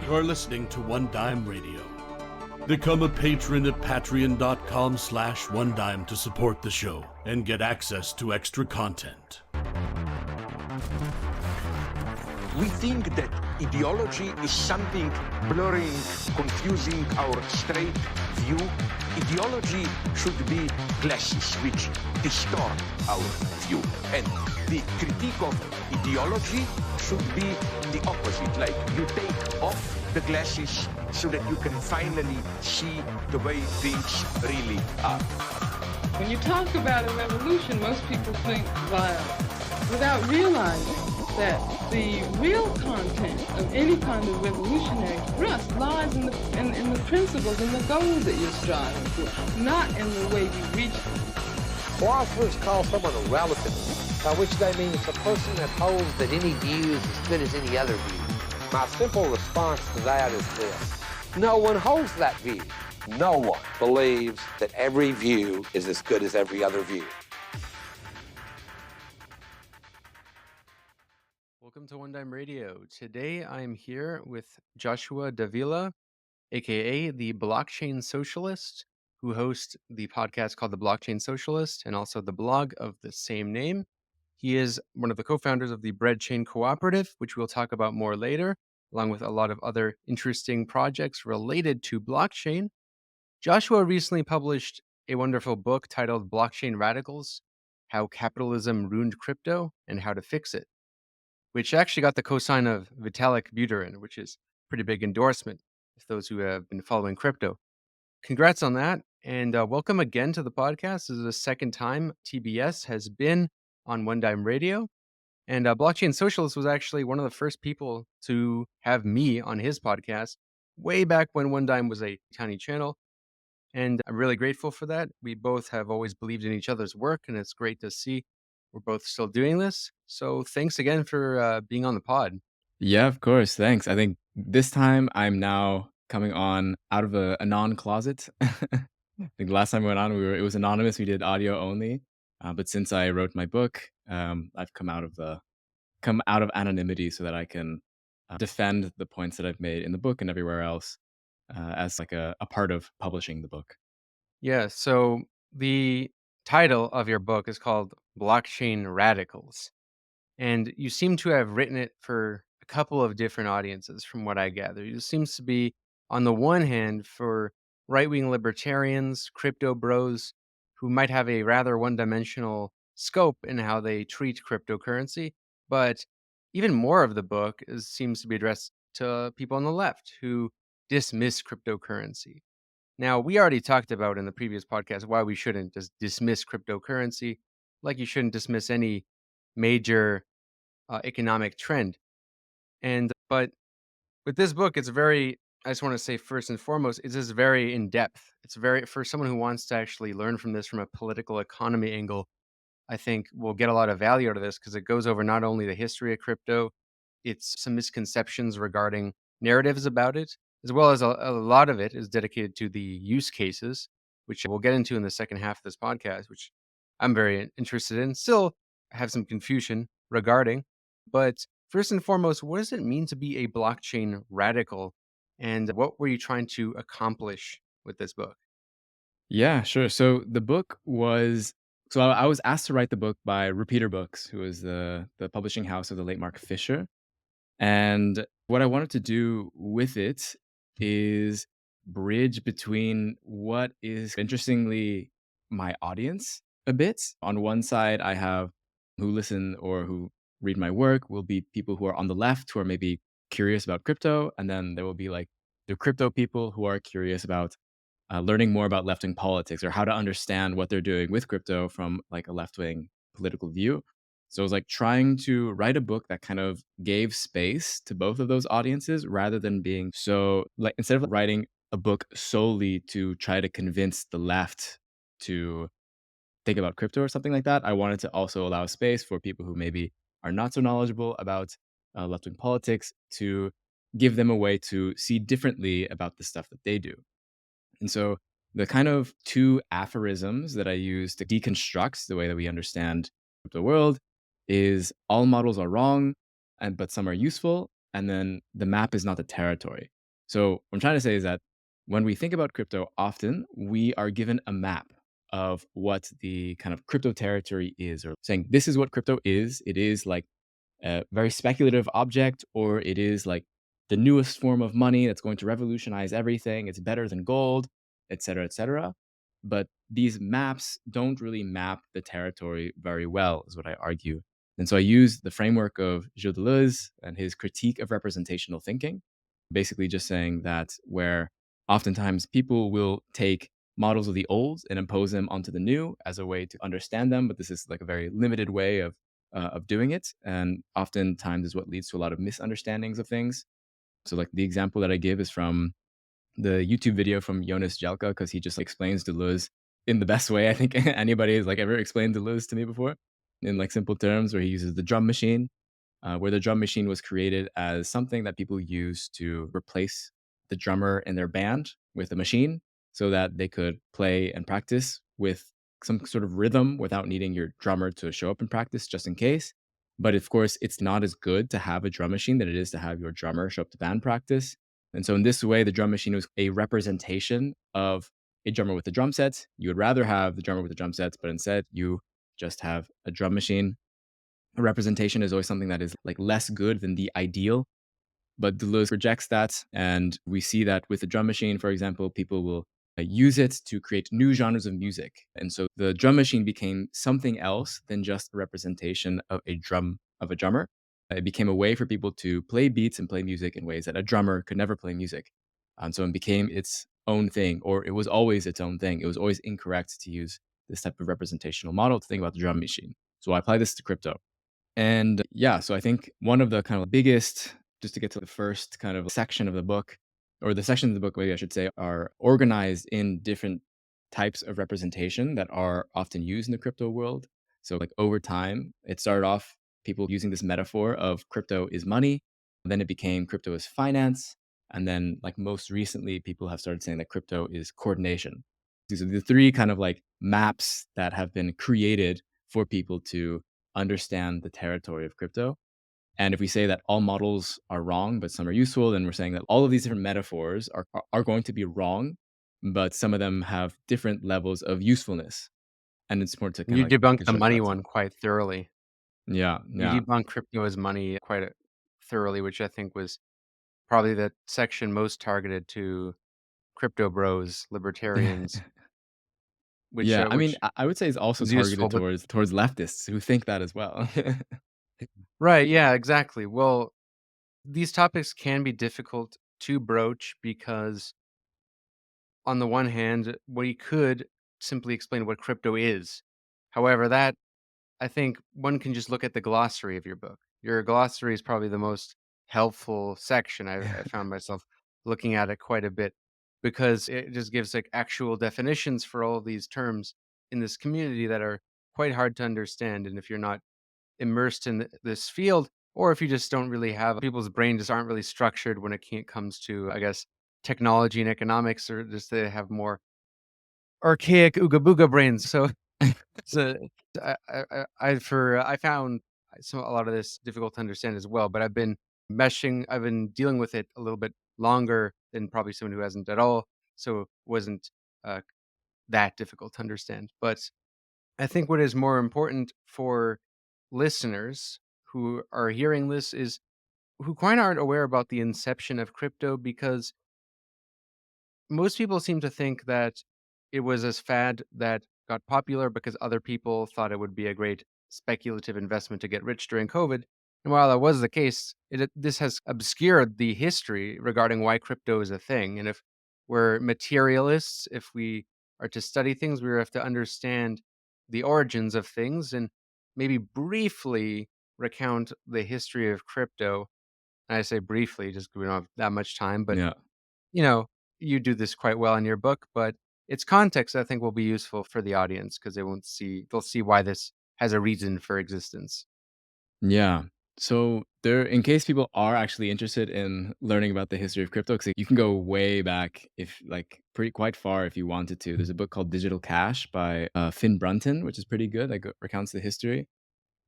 You're listening to One Dime Radio. Become a patron at patreon.com/onedime to support the show and get access to extra content. We think that ideology is something blurring, confusing our straight view. Ideology should be glasses which distort our view. And the critique of ideology should be the opposite. Like you take off the glasses so that you can finally see the way things really are. When you talk about a revolution, most people think violence, without realizing that the real content of any kind of revolutionary thrust lies in the principles and the goals that you're striving for, not in the way you reach them. Philosophers call someone a relativist, by which they mean it's a person that holds that any view is as good as any other view. My simple response to that is this: no one holds that view. No one believes that every view is as good as every other view. Welcome to One Dime Radio. Today I'm here with Joshua Dávila, aka the Blockchain Socialist, who hosts the podcast called the Blockchain Socialist and also the blog of the same name. He is one of the co-founders of the Breadchain Cooperative, which we'll talk about more later, along with a lot of other interesting projects related to blockchain. Joshua recently published a wonderful book titled Blockchain Radicals: How Capitalism Ruined Crypto and How to Fix It, which actually got the cosign of Vitalik Buterin, which is a pretty big endorsement for those who have been following crypto. Congrats on that, and welcome again to the podcast. This is the second time TBS has been on One Dime Radio, and Blockchain Socialist was actually one of the first people to have me on his podcast way back when One Dime was a tiny channel, and I'm really grateful for that. We both have always believed in each other's work, and it's great to see we're both still doing this. So thanks again for being on the pod. Yeah, of course. Thanks. I think this time I'm now coming on out of a non-closet. I think the last time we went on, it was anonymous. We did audio only. But since I wrote my book, I've come out of anonymity so that I can defend the points that I've made in the book and everywhere else as like a part of publishing the book. Yeah, so the title of your book is called Blockchain Radicals. And you seem to have written it for a couple of different audiences, from what I gather. It seems to be, on the one hand, for right wing libertarians, crypto bros, who might have a rather one dimensional scope in how they treat cryptocurrency. But even more of the book seems to be addressed to people on the left who dismiss cryptocurrency. Now, we already talked about in the previous podcast why we shouldn't just dismiss cryptocurrency, like you shouldn't dismiss any major economic trend. But with this book, it's very. I just want to say first and foremost, it's just very in depth. It's very, for someone who wants to actually learn from this from a political economy angle. I think we'll get a lot of value out of this because it goes over not only the history of crypto, it's some misconceptions regarding narratives about it, as well as a lot of it is dedicated to the use cases, which we'll get into in the second half of this podcast, which I'm very interested in. Still have some confusion regarding, but first and foremost, what does it mean to be a blockchain radical? And what were you trying to accomplish with this book? Yeah, sure. So the book was I was asked to write the book by Repeater Books, who is the publishing house of the late Mark Fisher. And what I wanted to do with it is bridge between what is interestingly my audience a bit. On one side, I have who listen or who read my work will be people who are on the left who are maybe curious about crypto. And then there will be like the crypto people who are curious about learning more about left wing politics or how to understand what they're doing with crypto from like a left wing political view. So it was like trying to write a book that kind of gave space to both of those audiences rather than being so like instead of writing a book solely to try to convince the left to think about crypto or something like that. I wanted to also allow space for people who maybe are not so knowledgeable about left wing politics to give them a way to see differently about the stuff that they do. And so the kind of two aphorisms that I use to deconstruct the way that we understand the world is all models are wrong, but some are useful. And then the map is not the territory. So what I'm trying to say is that when we think about crypto, often we are given a map of what the kind of crypto territory is, or saying this is what crypto is. It is like a very speculative object, or it is like the newest form of money that's going to revolutionize everything. It's better than gold, et cetera, et cetera. But these maps don't really map the territory very well, is what I argue. And so I use the framework of Gilles Deleuze and his critique of representational thinking, basically just saying that where oftentimes people will take models of the old and impose them onto the new as a way to understand them, but this is like a very limited way of doing it, and oftentimes is what leads to a lot of misunderstandings of things. So, like the example that I give is from the YouTube video from Jonas Jelka, because he just explains Deleuze in the best way I think anybody has like ever explained Deleuze to me before, in like simple terms, where he uses the drum machine, where the drum machine was created as something that people use to replace the drummer in their band with a machine so that they could play and practice with some sort of rhythm without needing your drummer to show up in practice just in case. But of course, it's not as good to have a drum machine than it is to have your drummer show up to band practice. And so, in this way, the drum machine was a representation of a drummer with a drum set. You would rather have the drummer with the drum sets, but instead, you just have a drum machine. A representation is always something that is like less good than the ideal, but Deleuze rejects that. And we see that with the drum machine, for example, people will use it to create new genres of music. And so the drum machine became something else than just a representation of a drummer. It became a way for people to play beats and play music in ways that a drummer could never play music. And so it became its own thing, or it was always its own thing. It was always incorrect to use this type of representational model to think about the drum machine. So I apply this to crypto. And yeah, so I think one of the kind of biggest, just to get to the first kind of section of the book, or the sections of the book, maybe I should say, are organized in different types of representation that are often used in the crypto world. So, like over time, it started off people using this metaphor of crypto is money, then it became crypto is finance. And then, like most recently, people have started saying that crypto is coordination. These are the three kind of like maps that have been created for people to understand the territory of crypto. And if we say that all models are wrong, but some are useful, then we're saying that all of these different metaphors are going to be wrong, but some of them have different levels of usefulness. And it's important to kind You of like debunked the construct money that. one quite thoroughly. Yeah, You yeah. debunked crypto as money quite thoroughly, which I think was probably the section most targeted to crypto bros, libertarians, Yeah, I mean, which I would say it's also was useful. targeted But towards leftists who think that as well. right, yeah, exactly. Well, these topics can be difficult to broach because, on the one hand, we could simply explain what crypto is. However, that I think one can just look at the glossary of your book. Your glossary is probably the most helpful section. I found myself looking at it quite a bit because it just gives like actual definitions for all of these terms in this community that are quite hard to understand. And if you're not immersed in this field, or if you just don't really have people's brain just aren't really structured when it comes to, I guess, technology and economics, or just they have more archaic ooga booga brains. So so I found some a lot of this difficult to understand as well, but I've been dealing with it a little bit longer than probably someone who hasn't at all, so it wasn't uh, that difficult to understand. But I think what is more important for listeners who are hearing this is who quite aren't aware about the inception of crypto, because most people seem to think that it was a fad that got popular because other people thought it would be a great speculative investment to get rich during COVID. And while that was the case, this has obscured the history regarding why crypto is a thing. And if we're materialists, if we are to study things, we have to understand the origins of things and maybe briefly recount the history of crypto. And I say briefly just 'cause we don't have that much time, but Yeah. you know, you do this quite well in your book, but its context I think will be useful for the audience because they'll see why this has a reason for existence. Yeah. So there, in case people are actually interested in learning about the history of crypto, because you can go way back, if like pretty quite far if you wanted to. There's a book called Digital Cash by Finn Brunton, which is pretty good. Like recounts the history.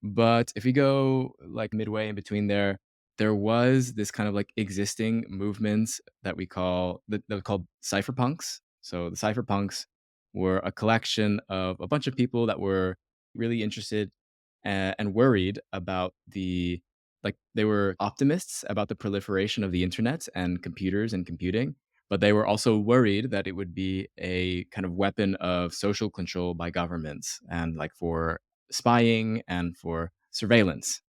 But if you go like midway in between there, there was this kind of like existing movements that that were called cypherpunks. So the cypherpunks were a collection of a bunch of people that were really interested and worried about they were optimists about the proliferation of the internet and computers and computing, but they were also worried that it would be a kind of weapon of social control by governments and like for spying and for surveillance.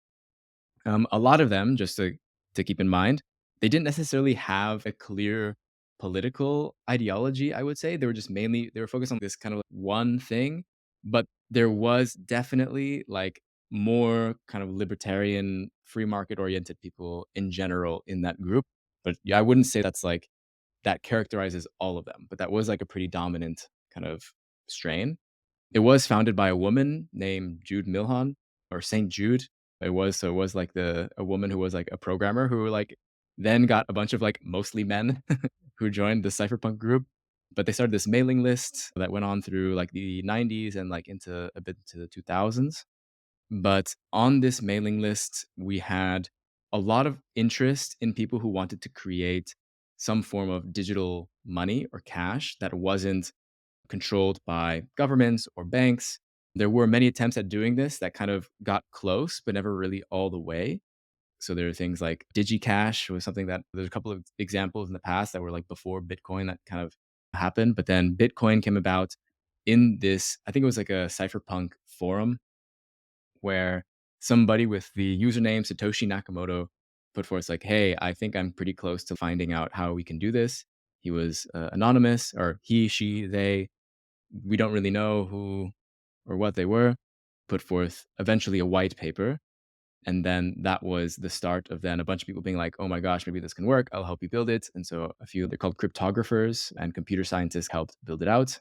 A lot of them, just to keep in mind, they didn't necessarily have a clear political ideology, I would say. They were focused on this kind of like one thing, but there was definitely like more kind of libertarian, free market oriented people in general in that group. But yeah, I wouldn't say that characterizes all of them, but that was like a pretty dominant kind of strain. It was founded by a woman named Jude Milhon or Saint Jude. It was like a woman who was like a programmer who like then got a bunch of like mostly men who joined the cypherpunk group. But they started this mailing list that went on through like the 90s and like into a bit to the 2000s. But on this mailing list, we had a lot of interest in people who wanted to create some form of digital money or cash that wasn't controlled by governments or banks. There were many attempts at doing this that kind of got close, but never really all the way. So there are things like DigiCash was something that there's a couple of examples in the past that were like before Bitcoin that kind of happened. But then Bitcoin came about in this, I think it was like a cypherpunk forum where somebody with the username Satoshi Nakamoto put forth like, "Hey, I think I'm pretty close to finding out how we can do this." He was anonymous, or he, she, they. We don't really know who or what they were. Put forth eventually a white paper, and then that was the start of then a bunch of people being like, "Oh my gosh, maybe this can work. I'll help you build it." And so a few, they're called cryptographers and computer scientists, helped build it out.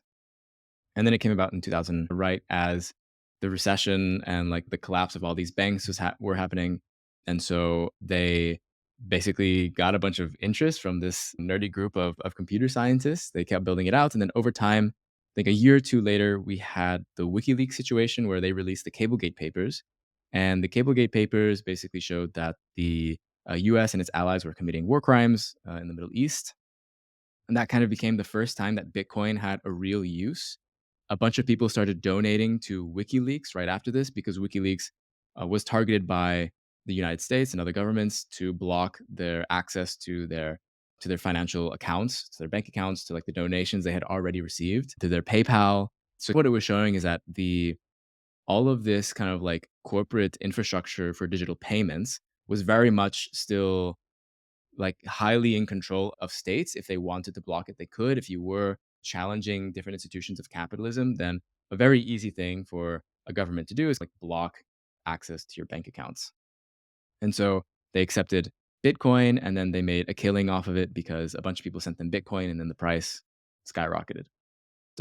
And then it came about in 2000, right as the recession and like the collapse of all these banks were happening. And so they basically got a bunch of interest from this nerdy group of computer scientists. They kept building it out. And then over time, I think a year or two later, we had the WikiLeaks situation where they released the Cablegate papers. And the Cablegate papers basically showed that the US and its allies were committing war crimes in the Middle East. And that kind of became the first time that Bitcoin had a real use. A bunch of people started donating to WikiLeaks right after this because WikiLeaks was targeted by the United States and other governments to block their access to their financial accounts, to their bank accounts, to like the donations they had already received, to their PayPal. So what it was showing is that the all of this kind of like corporate infrastructure for digital payments was very much still like highly in control of states. If they wanted to block it, they could. If you were challenging different institutions of capitalism, then a very easy thing for a government to do is like block access to your bank accounts. And so they accepted Bitcoin and then they made a killing off of it because a bunch of people sent them Bitcoin and then the price skyrocketed.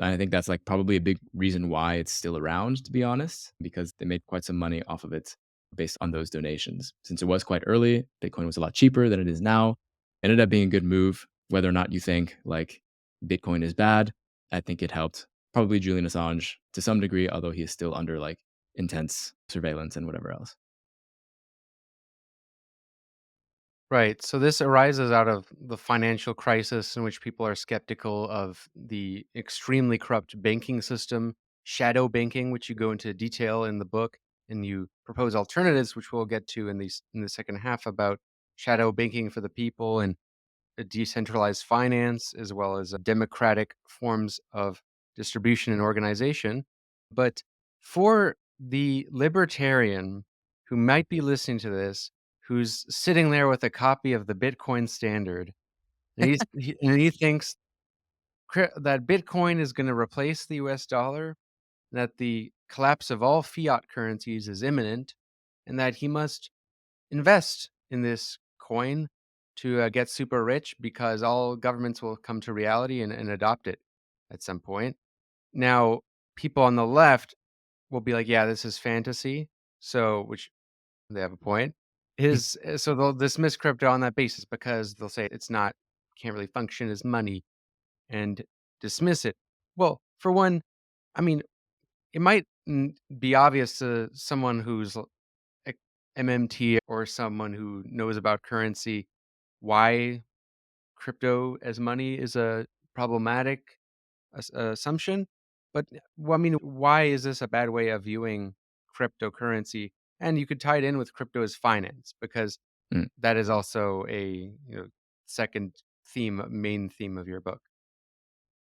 And I think that's like probably a big reason why it's still around, to be honest, because they made quite some money off of it based on those donations. Since it was quite early, Bitcoin was a lot cheaper than it is now. It ended up being a good move, whether or not you think like Bitcoin is bad. I think it helped probably Julian Assange to some degree, although he is still under like intense surveillance and whatever else. Right. So this arises out of the financial crisis in which people are skeptical of the extremely corrupt banking system, shadow banking, which you go into detail in the book, and you propose alternatives, which we'll get to in the second half about shadow banking for the people and a decentralized finance, as well as democratic forms of distribution and organization. But for the libertarian who might be listening to this, who's sitting there with a copy of the Bitcoin Standard, and and he thinks that Bitcoin is going to replace the US dollar, that the collapse of all fiat currencies is imminent, and that he must invest in this coin to get super rich because all governments will come to reality and adopt it at some point. Now, people on the left will be like, yeah, this is fantasy. So, which they have a point. So they'll dismiss crypto on that basis because they'll say it's not, can't really function as money and dismiss it. Well, for one, I mean, it might be obvious to someone who's MMT or someone who knows about currency why crypto as money is a problematic assumption. But well, I mean, why is this a bad way of viewing cryptocurrency? And you could tie it in with crypto as finance because Mm. that is also a second main theme of your book.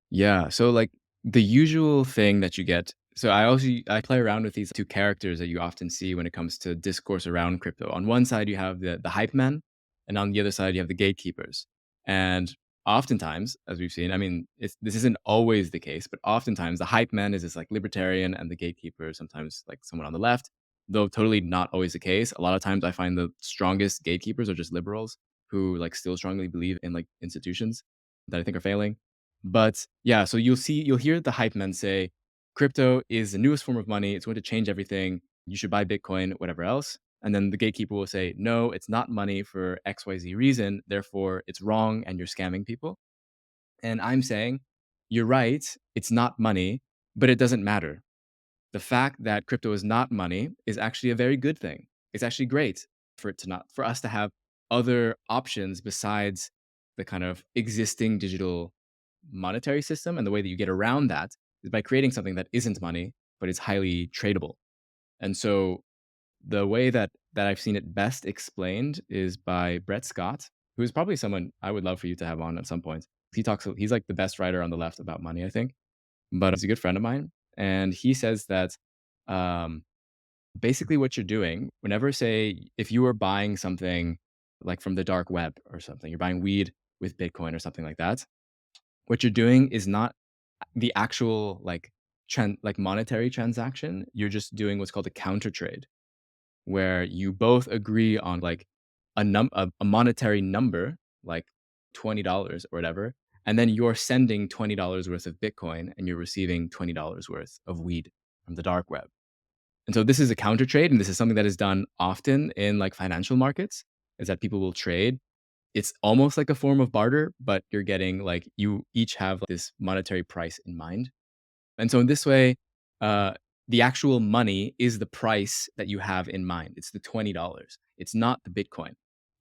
Yeah. So like the usual thing that you get. So I play around with these two characters that you often see when it comes to discourse around crypto. On one side you have the hype men, and on the other side you have the gatekeepers. And oftentimes, as we've seen, I mean, this isn't always the case, but oftentimes the hype man is this like libertarian, and the gatekeeper sometimes like someone on the left. Though totally not always the case. A lot of times I find the strongest gatekeepers are just liberals who like still strongly believe in like institutions that I think are failing. But yeah, so you'll hear the hype men say, crypto is the newest form of money. It's going to change everything. You should buy Bitcoin, whatever else. And then the gatekeeper will say, no, it's not money for XYZ reason. Therefore, it's wrong and you're scamming people. And I'm saying, you're right. It's not money, but it doesn't matter. The fact that crypto is not money is actually a very good thing. It's actually great for us to have other options besides the kind of existing digital monetary system. And the way that you get around that is by creating something that isn't money, but is highly tradable. And so the way that I've seen it best explained is by Brett Scott, who is probably someone I would love for you to have on at some point. He's like the best writer on the left about money, I think, but he's a good friend of mine. And he says that um, basically what you're doing, whenever, say, if you were buying something like from the dark web or something, you're buying weed with Bitcoin or something like that, what you're doing is not the actual like monetary transaction. You're just doing what's called a counter trade, where you both agree on like a monetary number, like $20 or whatever, and then you're sending $20 worth of Bitcoin and you're receiving $20 worth of weed from the dark web. And so this is a counter trade, and this is something that is done often in like financial markets, is that people will trade. It's almost like a form of barter, but you're getting like you each have this monetary price in mind. And so in this way, uh, the actual money is the price that you have in mind. It's the $20. It's not the Bitcoin.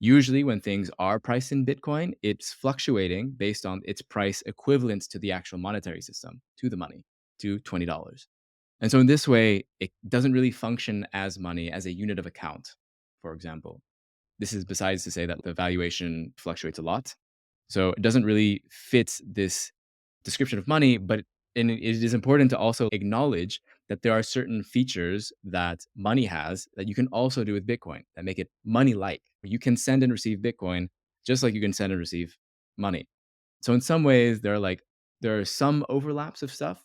Usually, when things are priced in Bitcoin, it's fluctuating based on its price equivalent to the actual monetary system, to the money, to $20. And so in this way, it doesn't really function as money as a unit of account, for example. This is besides to say that the valuation fluctuates a lot. So it doesn't really fit this description of money, but and it is important to also acknowledge that there are certain features that money has that you can also do with Bitcoin that make it money-like. You can send and receive Bitcoin just like you can send and receive money. So in some ways, there are some overlaps of stuff,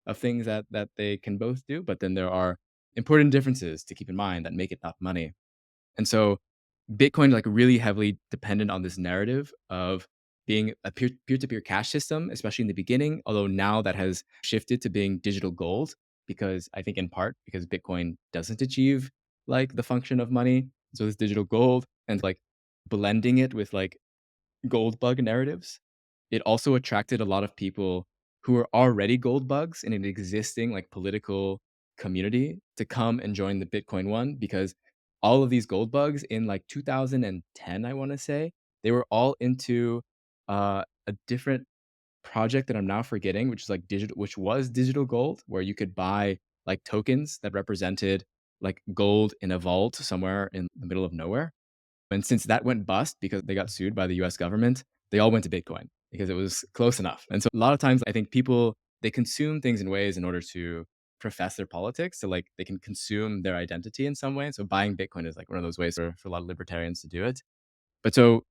of things that they can both do, but then there are important differences to keep in mind that make it not money. And so Bitcoin like really heavily dependent on this narrative of being a peer-to-peer cash system, especially in the beginning, although now that has shifted to being digital gold, because I think in part because Bitcoin doesn't achieve like the function of money. So this digital gold and like blending it with like gold bug narratives. It also attracted a lot of people who are already gold bugs in an existing like political community to come and join the Bitcoin one, because all of these gold bugs in like 2010, I want to say, they were all into a different project that I'm now forgetting, which is like which was digital gold, where you could buy like tokens that represented like gold in a vault somewhere in the middle of nowhere. And since that went bust because they got sued by the US government, they all went to Bitcoin because it was close enough. And so a lot of times I think people, they consume things in ways in order to profess their politics. So like they can consume their identity in some way. So buying Bitcoin is like one of those ways for a lot of libertarians to do it. But so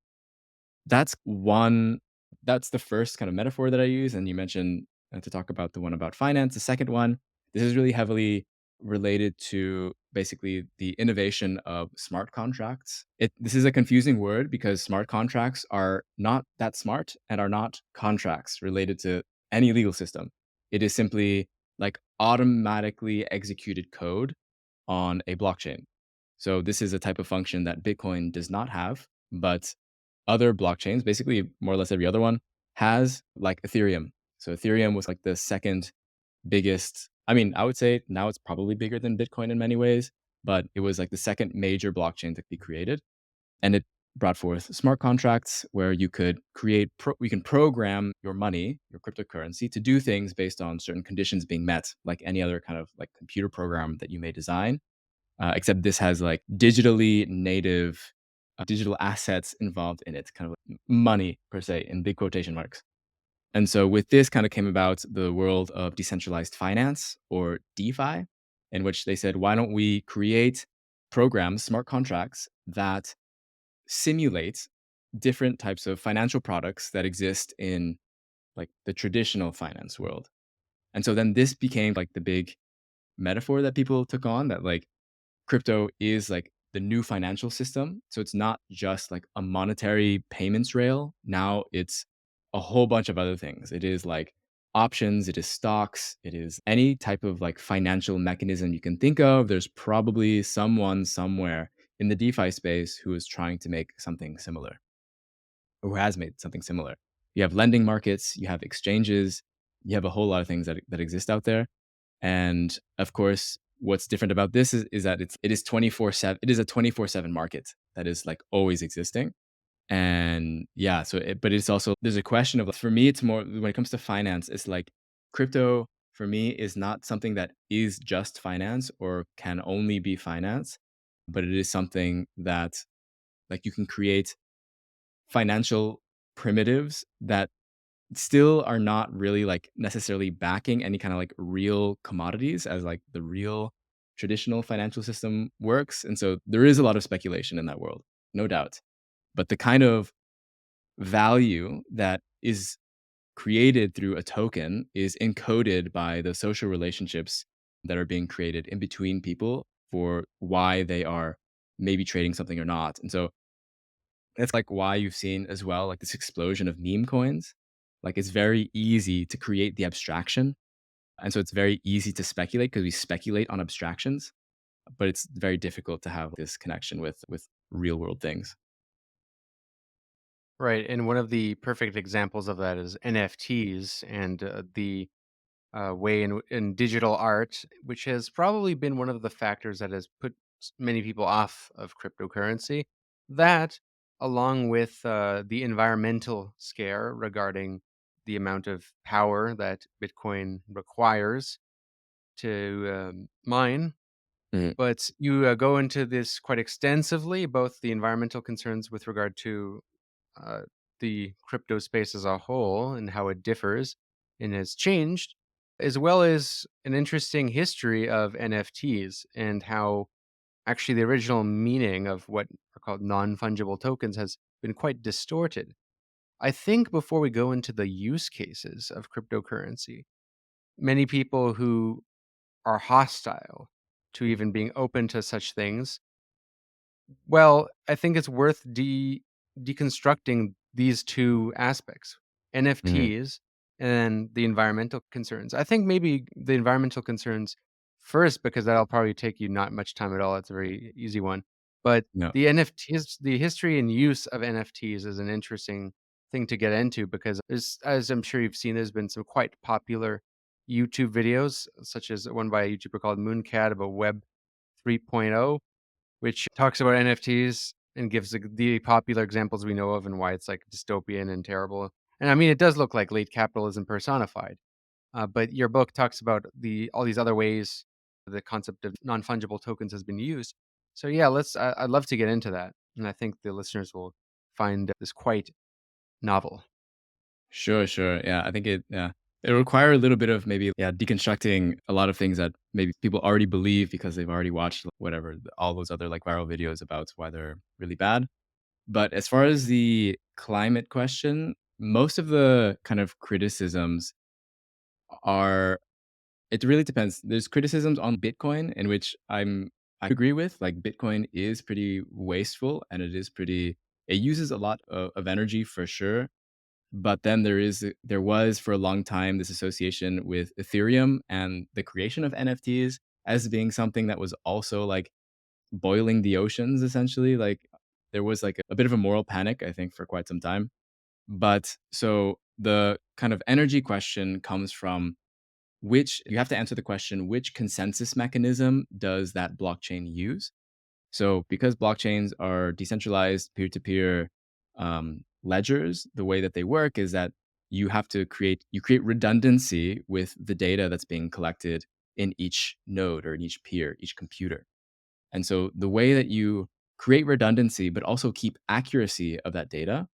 that's one that's the first kind of metaphor that I use, and you mentioned, to talk about the one about finance. The second one, this is really heavily related to basically the innovation of smart contracts. This is a confusing word because smart contracts are not that smart and are not contracts related to any legal system. It is simply like automatically executed code on a blockchain. So this is a type of function that Bitcoin does not have, but other blockchains, basically more or less every other one, has, like Ethereum. So Ethereum was like the second biggest. I mean, I would say now it's probably bigger than Bitcoin in many ways, but it was like the second major blockchain to be created. And it brought forth smart contracts where you could we can program your money, your cryptocurrency, to do things based on certain conditions being met, like any other kind of like computer program that you may design. Except this has like digitally native digital assets involved in it, kind of like money per se, in big quotation marks. And so with this kind of came about the world of decentralized finance, or DeFi, in which they said, why don't we create programs, smart contracts that simulate different types of financial products that exist in like the traditional finance world. And so then this became like the big metaphor that people took on, that like crypto is like the new financial system. So it's not just like a monetary payments rail. Now it's a whole bunch of other things. It is like options, it is stocks, it is any type of like financial mechanism you can think of. There's probably someone somewhere in the DeFi space who is trying to make something similar, or who has made something similar. You have lending markets, you have exchanges, you have a whole lot of things that exist out there. And of course, what's different about this is that it is 24/7. It is a 24/7 market that is like always existing. And yeah, but it's also, there's a question of, for me, it's more when it comes to finance, it's like crypto for me is not something that is just finance or can only be finance, but it is something that like you can create financial primitives that still are not really like necessarily backing any kind of like real commodities as like the real traditional financial system works. And so there is a lot of speculation in that world, no doubt. But the kind of value that is created through a token is encoded by the social relationships that are being created in between people for why they are maybe trading something or not. And so that's like why you've seen as well like this explosion of meme coins. Like it's very easy to create the abstraction. And so it's very easy to speculate because we speculate on abstractions, but it's very difficult to have this connection with real world things. Right. And one of the perfect examples of that is NFTs and the way in digital art, which has probably been one of the factors that has put many people off of cryptocurrency. That, along with the environmental scare regarding the amount of power that Bitcoin requires to mine. Mhm. But you go into this quite extensively, both the environmental concerns with regard to uh, the crypto space as a whole and how it differs and has changed, as well as an interesting history of NFTs and how actually the original meaning of what are called non fungible tokens has been quite distorted. I think before we go into the use cases of cryptocurrency, many people who are hostile to even being open to such things, well, I think it's worth deconstructing these two aspects, Mhm. NFTs and the environmental concerns. I think maybe the environmental concerns first, because that'll probably take you not much time at all. It's a very easy one. But No. the NFTs, the history and use of NFTs is an interesting thing to get into because as I'm sure you've seen, there's been some quite popular YouTube videos, such as one by a YouTuber called Mooncat about Web 3.0, which talks about NFTs and gives the popular examples we know of and why it's like dystopian and terrible. And I mean, it does look like late capitalism personified. But your book talks about all these other ways the concept of non fungible tokens has been used. So yeah, I'd love to get into that, and I think the listeners will find this quite novel. Sure, sure. Yeah, I think it require a little bit of maybe deconstructing a lot of things that maybe people already believe because they've already watched whatever all those other like viral videos about why they're really bad. But as far as the climate question, most of the kind of criticisms are, it really depends. There's criticisms on Bitcoin in which I agree with. Like Bitcoin is pretty wasteful and it uses a lot of energy for sure. But then there was for a long time this association with Ethereum and the creation of NFTs as being something that was also like boiling the oceans essentially. Like there was like a bit of a moral panic, I think, for quite some time. But so the kind of energy question comes from you have to answer the question, which consensus mechanism does that blockchain use? So because blockchains are decentralized peer-to-peer ledgers, the way that they work is that you create redundancy with the data that's being collected in each node or in each peer, each computer. And so the way that you create redundancy, but also keep accuracy of that data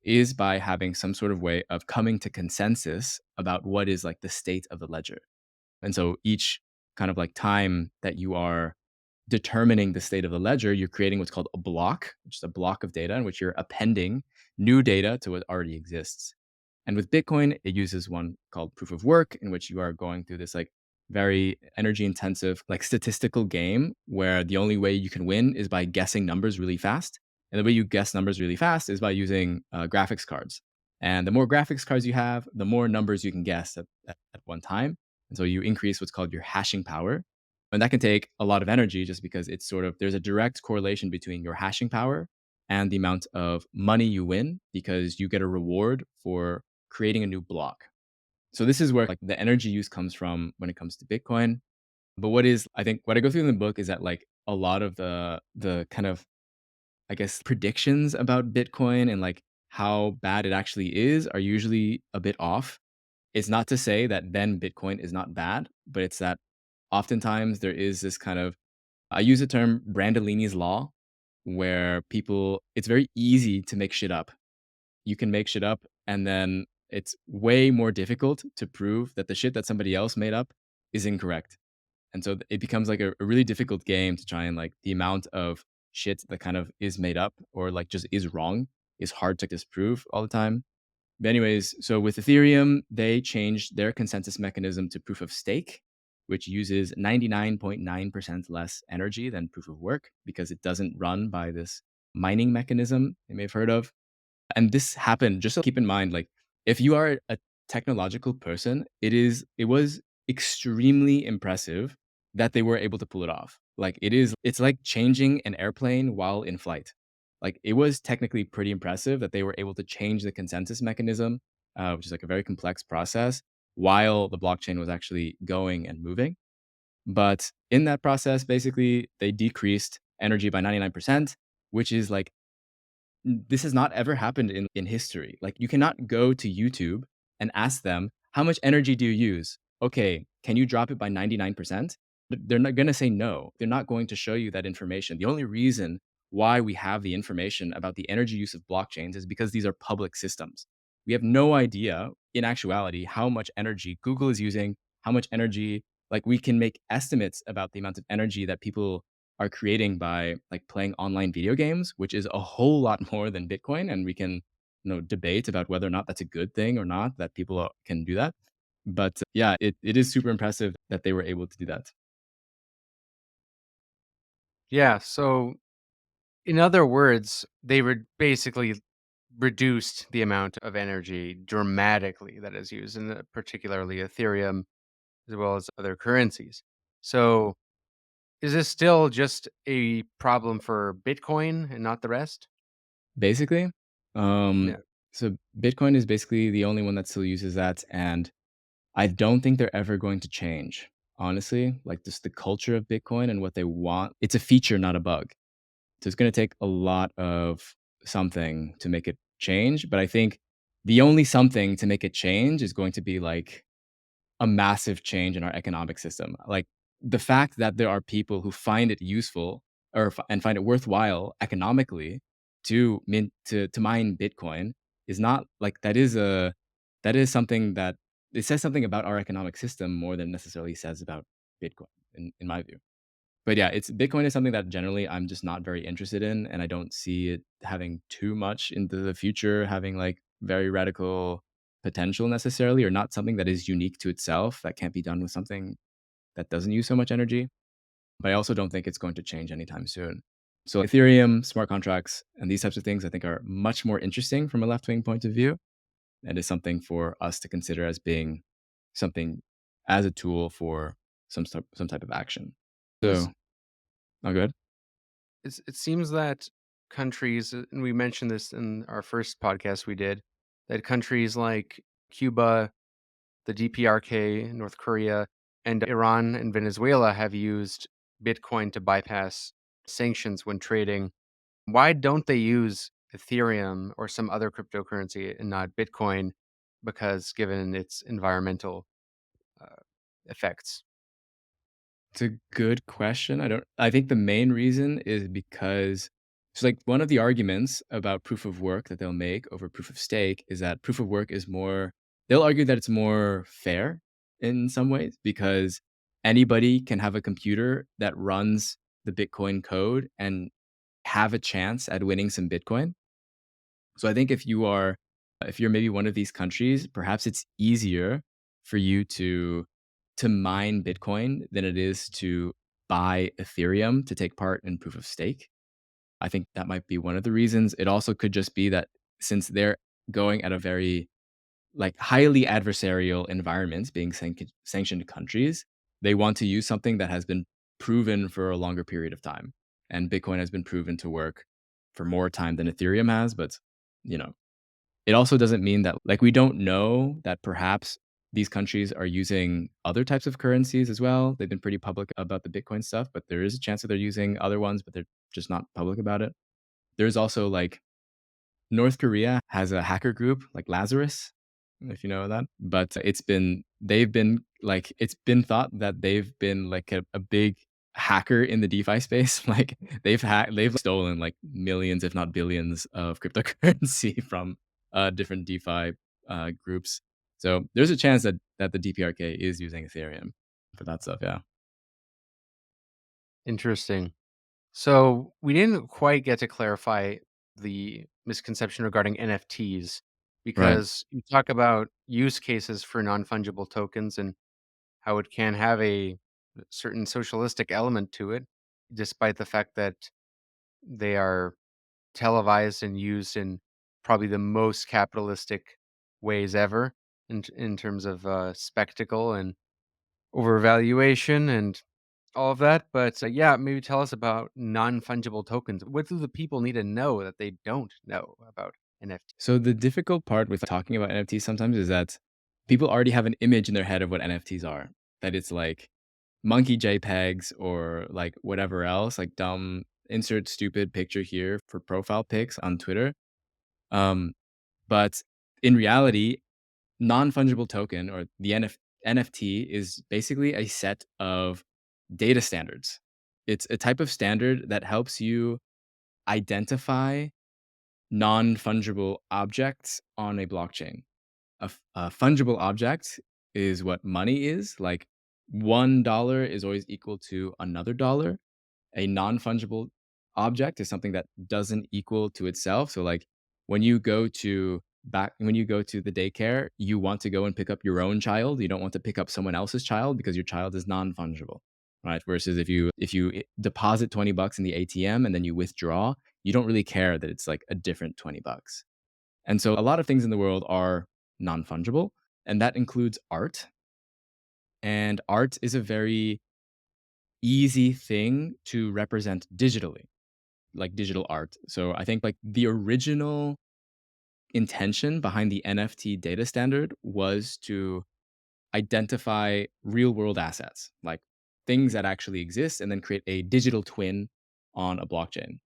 is by having some sort of way of coming to consensus about what is like the state of the ledger. And so each kind of like time that you are determining the state of the ledger, you're creating what's called a block, which is a block of data in which you're appending new data to what already exists. And with Bitcoin, it uses one called proof of work, in which you are going through this like very energy intensive, like statistical game where the only way you can win is by guessing numbers really fast. And the way you guess numbers really fast is by using graphics cards. And the more graphics cards you have, the more numbers you can guess at one time. And so you increase what's called your hashing power. And that can take a lot of energy just because it's sort of, there's a direct correlation between your hashing power and the amount of money you win because you get a reward for creating a new block. So this is where like the energy use comes from when it comes to Bitcoin. But I think what I go through in the book is that like a lot of the kind of, I guess, predictions about Bitcoin and like how bad it actually is are usually a bit off. It's not to say that then Bitcoin is not bad, but it's that oftentimes there is this kind of, I use the term Brandolini's law, where it's very easy to make shit up. You can make shit up, and then it's way more difficult to prove that the shit that somebody else made up is incorrect. And so it becomes like a really difficult game to try and like the amount of shit that kind of is made up or like just is wrong is hard to disprove all the time. But anyways, so with Ethereum, they changed their consensus mechanism to proof of stake, which uses 99.9% less energy than proof of work because it doesn't run by this mining mechanism you may have heard of. And this happened, just to keep in mind, like if you are a technological person, it was extremely impressive that they were able to pull it off. Like it's like changing an airplane while in flight. Like it was technically pretty impressive that they were able to change the consensus mechanism, which is like a very complex process, while the blockchain was actually going and moving. But in that process, basically, they decreased energy by 99%, which is like this has not ever happened in history. Like you cannot go to YouTube and ask them, how much energy do you use? Okay, can you drop it by 99%? They're not going to say no. They're not going to show you that information. The only reason why we have the information about the energy use of blockchains is because these are public systems. We have no idea in actuality how much energy Google is using, how much energy, like we can make estimates about the amount of energy that people are creating by like playing online video games, which is a whole lot more than Bitcoin. And we can, debate about whether or not that's a good thing or not that people can do that. But yeah, it is super impressive that they were able to do that. Yeah. So, in other words, they basically reduced the amount of energy dramatically that is used, in particularly Ethereum as well as other currencies. So, is this still just a problem for Bitcoin and not the rest? Basically, Yeah. so Bitcoin is basically the only one that still uses that. And I don't think they're ever going to change. Honestly, like just the culture of Bitcoin and what they want, it's a feature, not a bug. So it's going to take a lot of something to make it change. But I think the only something to make it change is going to be like a massive change in our economic system. Like the fact that there are people who find it useful and find it worthwhile economically to mine Bitcoin is not like that is something that it says something about our economic system more than necessarily says about Bitcoin in my view. But yeah, it's Bitcoin is something that generally I'm just not very interested in, and I don't see it having too much into the future, having like very radical potential necessarily, or not something that is unique to itself that can't be done with something that doesn't use so much energy. But I also don't think it's going to change anytime soon. So Ethereum, smart contracts, and these types of things I think are much more interesting from a left-wing point of view. And is something for us to consider as being something as a tool for some type of action. Seems- So, all good. it seems that countries, and we mentioned this in our first podcast we did, that countries like Cuba the DPRK, North Korea, and Iran and Venezuela have used Bitcoin to bypass sanctions when trading. Why don't they use Ethereum or some other cryptocurrency and not Bitcoin? Because given its environmental uh, effects. It's a good question. I think the main reason is because so like one of the arguments about proof of work that they'll make over proof of stake is that proof of work is more they'll argue that it's more fair in some ways because anybody can have a computer that runs the Bitcoin code and have a chance at winning some Bitcoin. So I think if you're maybe one of these countries, perhaps it's easier for you to mine Bitcoin than it is to buy Ethereum to take part in proof of stake. I think that might be one of the reasons. It also could just be that since they're going at a very like highly adversarial environments, being sanctioned countries, they want to use something that has been proven for a longer period of time. And Bitcoin has been proven to work for more time than Ethereum has, but you know, it also doesn't mean that like we don't know that perhaps these countries are using other types of currencies as well. They've been pretty public about the Bitcoin stuff, but there is a chance that they're using other ones, but they're just not public about it. There's also like North Korea has a hacker group like Lazarus, if you know that. But they've been like it's been thought that they've been like a big hacker in the DeFi space. Like they've stolen like millions, if not billions, of cryptocurrency from different DeFi groups. So there's a chance that the DPRK is using Ethereum for that stuff. Yeah. Interesting. So we didn't quite get to clarify the misconception regarding NFTs Right. because you talk about use cases for non-fungible tokens and how it can have a certain socialistic element to it, despite the fact that they are televised and used in probably the most capitalistic ways ever in terms of spectacle and overvaluation and all of that. But yeah, maybe tell us about non-fungible tokens. What do the people need to know that they don't know about NFT? So the difficult part with talking about NFTs sometimes is that people already have an image in their head of what NFTs are. That it's like monkey JPEGs or like whatever else, like dumb insert stupid picture here for profile pics on Twitter. Um, but in reality, non-fungible token or the NFT is basically a set of data standards. It's a type of standard that helps you identify non-fungible objects on a blockchain. A fungible object is what money is. Like $1 is always equal to another dollar. A non-fungible object is something that doesn't equal to itself. So like when you go to the daycare, you want to go and pick up your own child. You don't want to pick up someone else's child because your child is non-fungible. Right. Versus if you deposit $20 in the ATM and then you withdraw, you don't really care that it's like a different $20. And so a lot of things in the world are non-fungible, and that includes art. And art is a very easy thing to represent digitally, like digital art. So I think like the original intention behind the NFT data standard was to identify real world assets, like things that actually exist, and then create a digital twin on a blockchain.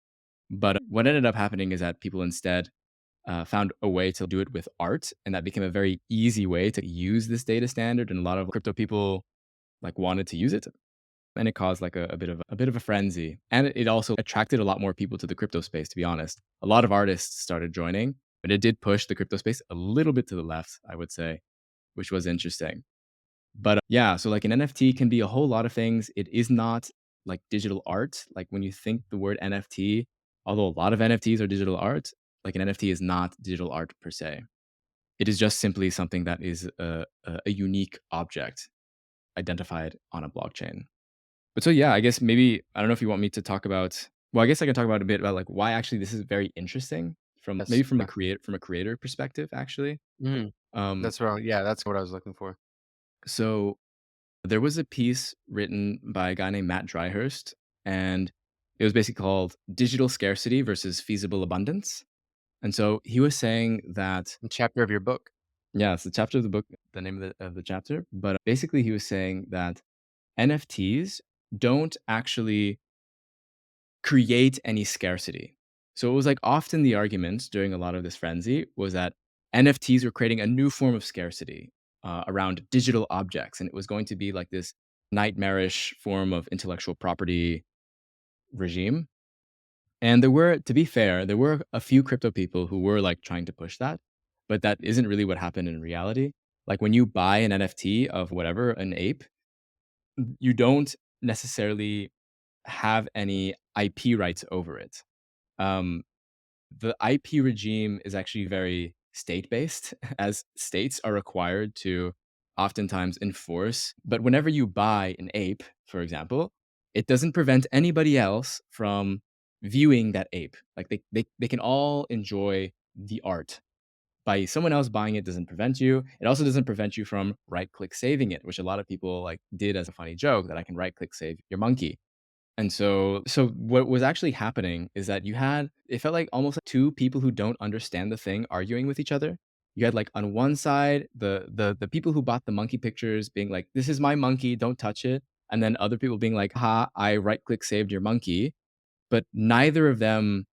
But what ended up happening is that people instead found a way to do it with art, and that became a very easy way to use this data standard. And a lot of crypto people like wanted to use it, and it caused like a bit of a frenzy. And it also attracted a lot more people to the crypto space. To be honest, a lot of artists started joining, but it did push the crypto space a little bit to the left, I would say, which was interesting. But yeah, so like an NFT can be a whole lot of things. It is not like digital art. Like when you think the word NFT, although a lot of NFTs are digital art, like an NFT is not digital art per se. It is just simply something that is a unique object identified on a blockchain. But so yeah, I guess maybe I don't know if you want me to talk about. Well, I guess I can talk about a bit about like why actually this is very interesting from maybe Yes. from Yeah. a creator perspective actually. Mhm. Um, That's wrong. Yeah, that's what I was looking for. so there was a piece written by a guy named Matt Dryhurst, and it was basically called "Digital Scarcity versus Feasible Abundance." And so he was saying that Chapter of your book. Yeah, it's the chapter of the book, the name of the chapter. But basically, he was saying that NFTs don't actually create any scarcity. So it was like often the argument during a lot of this frenzy was that NFTs were creating a new form of scarcity around digital objects. And it was going to be like this nightmarish form of intellectual property regime. And there were, to be fair, there were a few crypto people who were like trying to push that, but that isn't really what happened in reality. Like when you buy an NFT of whatever, an ape, you don't necessarily have any IP rights over it. Um, the IP regime is actually very state based, as states are required to oftentimes enforce. But whenever you buy an ape, for example, it doesn't prevent anybody else from viewing that ape. Like they can all enjoy the art. By someone else buying it doesn't prevent you. It also doesn't prevent you from right click saving it, which a lot of people like did as a funny joke that I can right click save your monkey. And so what was actually happening is that you had it felt like almost like two people who don't understand the thing arguing with each other. You had like on one side the people who bought the monkey pictures being like, "This is my monkey, don't touch it," and then other people being like, "Ha, I right click saved your monkey," but neither of them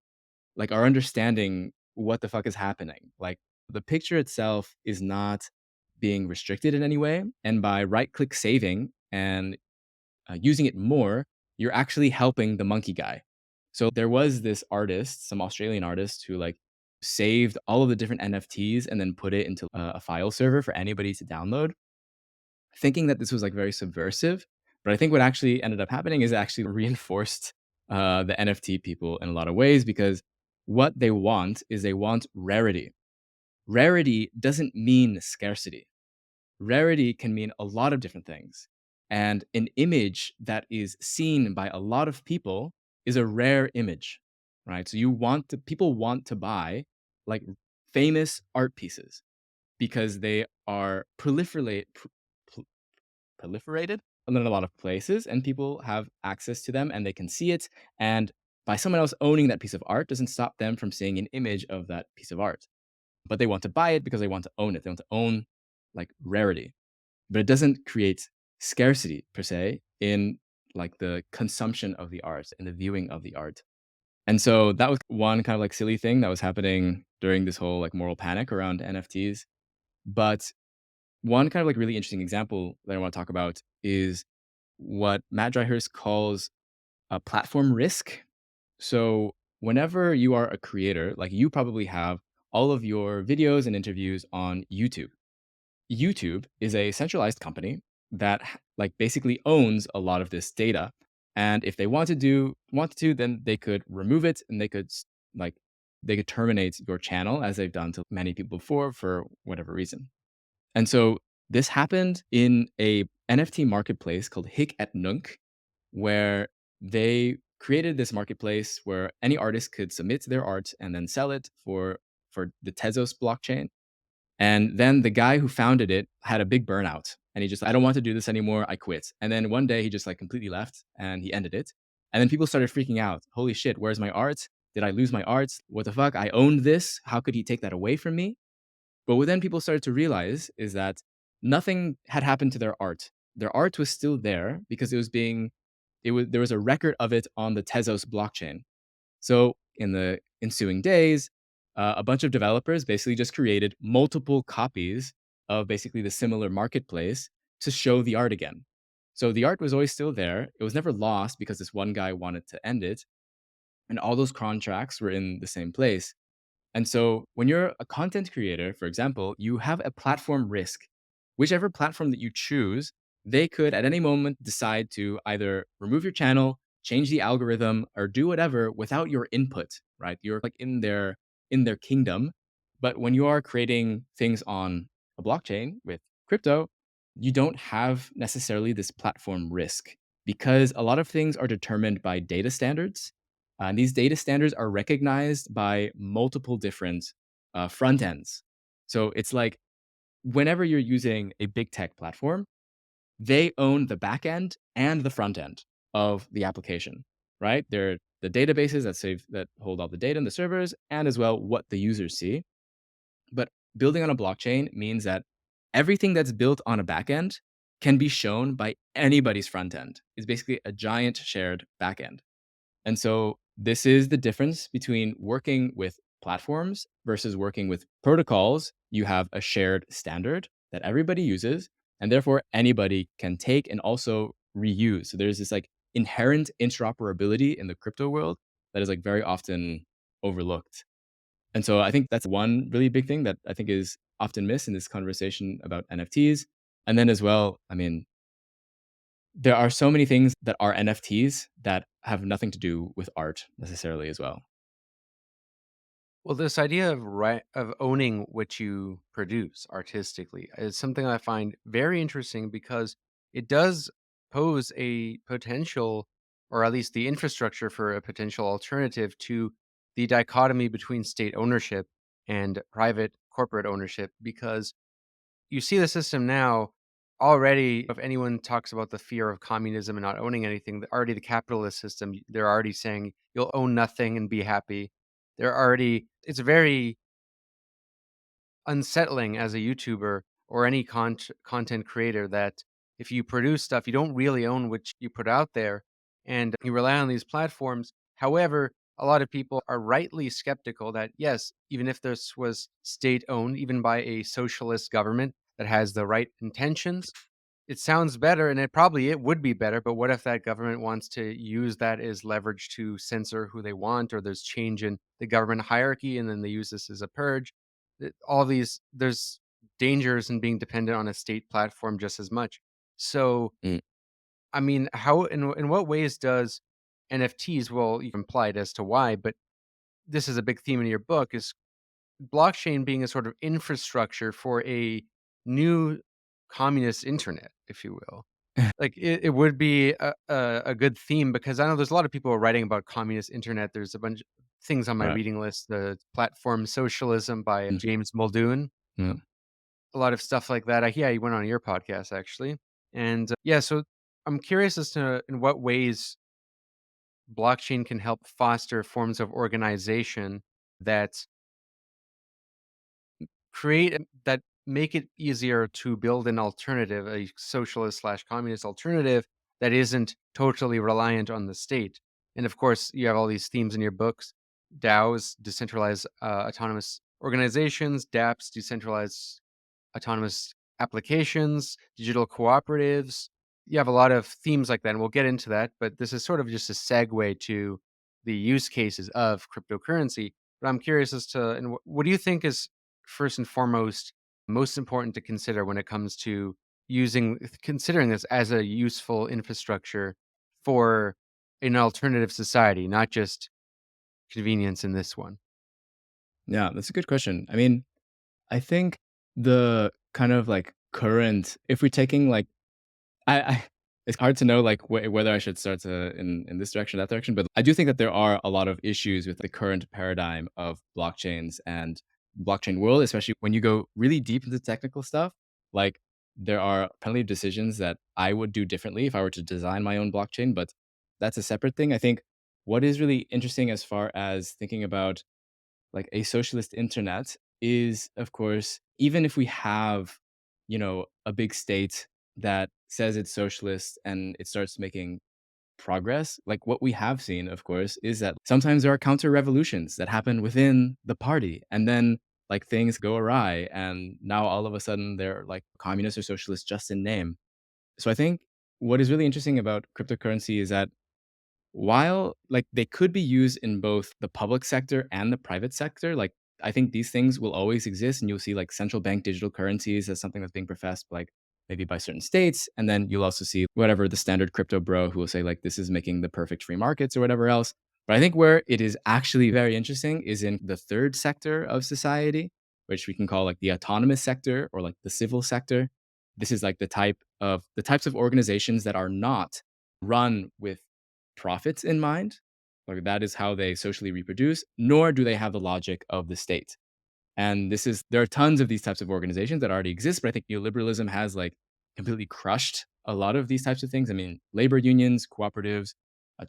like are understanding what the fuck is happening. Like the picture itself is not being restricted in any way, and by right click saving and using it more, you're actually helping the monkey guy. So there was this artist, some Australian artist, who like saved all of the different NFTs and then put it into a file server for anybody to download, thinking that this was like very subversive. But I think what actually ended up happening is it actually reinforced the NFT people in a lot of ways because what they want is they want rarity. Rarity doesn't mean scarcity. Rarity can mean a lot of different things. And an image that is seen by a lot of people is a rare image, right? So people want to buy like famous art pieces because they are proliferated in a lot of places and people have access to them and they can see it. And by someone else owning that piece of art doesn't stop them from seeing an image of that piece of art. But they want to buy it because they want to own it. They want to own like rarity, but it doesn't create scarcity per se in like the consumption of the art and the viewing of the art. And so that was one kind of like silly thing that was happening during this whole like moral panic around NFTs. But one kind of like really interesting example that I want to talk about is what Matt Dryhurst calls a platform risk. So whenever you are a creator, like you probably have all of your videos and interviews on YouTube. YouTube is a centralized company that like basically owns a lot of this data. And if they wanted to, then they could remove it and like they could terminate your channel as they've done to many people before for whatever reason. And so this happened in a NFT marketplace called Hic et Nunc, where they created this marketplace where any artist could submit their art and then sell it for the Tezos blockchain. And then the guy who founded it had a big burnout and he just, I don't want to do this anymore. I quit. And then one day he just like completely left and he ended it. And then people started freaking out. Holy shit, where's my art? Did I lose my art? What the fuck? I owned this. How could he take that away from me? But what then people started to realize is that nothing had happened to their art. Their art was still there because there was a record of it on the Tezos blockchain. So in the ensuing days, a bunch of developers basically just created multiple copies of basically the similar marketplace to show the art again. So the art was always still there. It was never lost because this one guy wanted to end it. And all those contracts were in the same place. And so when you're a content creator, for example, you have a platform risk. Whichever platform that you choose, they could at any moment decide to either remove your channel, change the algorithm, or do whatever without your input, right? You're like in their kingdom. But when you are creating things on a blockchain with crypto, you don't have necessarily this platform risk because a lot of things are determined by data standards. And these data standards are recognized by multiple different front ends. So it's like whenever you're using a big tech platform, they own the back end and the front end of the application, right? They're the databases that hold all the data in the servers and as well what the users see. But building on a blockchain means that everything that's built on a backend can be shown by anybody's front end. It's basically a giant shared backend. And so this is the difference between working with platforms versus working with protocols. You have a shared standard that everybody uses, and therefore anybody can take and also reuse. So there's this like inherent interoperability in the crypto world that is like very often overlooked. And so I think that's one really big thing that I think is often missed in this conversation about NFTs. And then as well, I mean, there are so many things that are NFTs that have nothing to do with art necessarily as well. Well, this idea of owning what you produce artistically is something I find very interesting because it does pose a potential, or at least the infrastructure for a potential alternative to the dichotomy between state ownership and private corporate ownership. Because you see the system now already. If anyone talks about the fear of communism and not owning anything, already the capitalist system, they're already saying you'll own nothing and be happy. They're already, it's very unsettling as a YouTuber or any content creator that if you produce stuff, you don't really own what you put out there and you rely on these platforms. However, a lot of people are rightly skeptical that, yes, even if this was state owned, even by a socialist government that has the right intentions, it sounds better and it would be better. But what if that government wants to use that as leverage to censor who they want, or there's change in the government hierarchy and then they use this as a purge? All these, there's dangers in being dependent on a state platform just as much. So, Mm. I mean, how in what ways does NFTs, well, you implied as to why, but this is a big theme in your book, is blockchain being a sort of infrastructure for a new communist internet, if you will. Like it would be a good theme because I know there's a lot of people writing about communist internet. There's a bunch of things on my Right. reading list. The Platform Socialism by Mm. James Muldoon. Yeah. A lot of stuff like that. Yeah, he went on your podcast actually, and yeah. So I'm curious as to in what ways blockchain can help foster forms of organization that that make it easier to build an alternative, a socialist slash communist alternative that isn't totally reliant on the state. And of course, you have all these themes in your books: DAOs, decentralized autonomous organizations; DApps, decentralized autonomous applications; digital cooperatives. You have a lot of themes like that, and we'll get into that. But this is sort of just a segue to the use cases of cryptocurrency. But I'm curious as to, and what do you think is first and foremost most important to consider when it comes to considering this as a useful infrastructure for an alternative society, not just convenience in this one? Yeah, that's a good question. I mean, I think the kind of like current, if we're taking like, I it's hard to know like whether I should start to in this direction, that direction, but I do think that there are a lot of issues with the current paradigm of blockchains and blockchain world, especially when you go really deep into technical stuff. Like there are plenty of decisions that I would do differently if I were to design my own blockchain, but that's a separate thing. I think what is really interesting as far as thinking about like a socialist internet is, of course, even if we have, a big state that says it's socialist and it starts making progress, like what we have seen, of course, is that sometimes there are counter revolutions that happen within the party. And then like things go awry. And now all of a sudden they're like communist or socialist just in name. So I think what is really interesting about cryptocurrency is that while, like, they could be used in both the public sector and the private sector, like, I think these things will always exist, and you'll see, like, central bank digital currencies as something that's being professed, like, maybe by certain states, and then you'll also see whatever the standard crypto bro who will say, like, "This is making the perfect free markets," or whatever else. But I think where it is actually very interesting is in the third sector of society, which we can call, like, the autonomous sector or, like, the civil sector. This is, like, the types of organizations that are not run with profits in mind. Like that is how they socially reproduce, nor do they have the logic of the state. And there are tons of these types of organizations that already exist, but I think neoliberalism has like completely crushed a lot of these types of things. I mean, labor unions, cooperatives,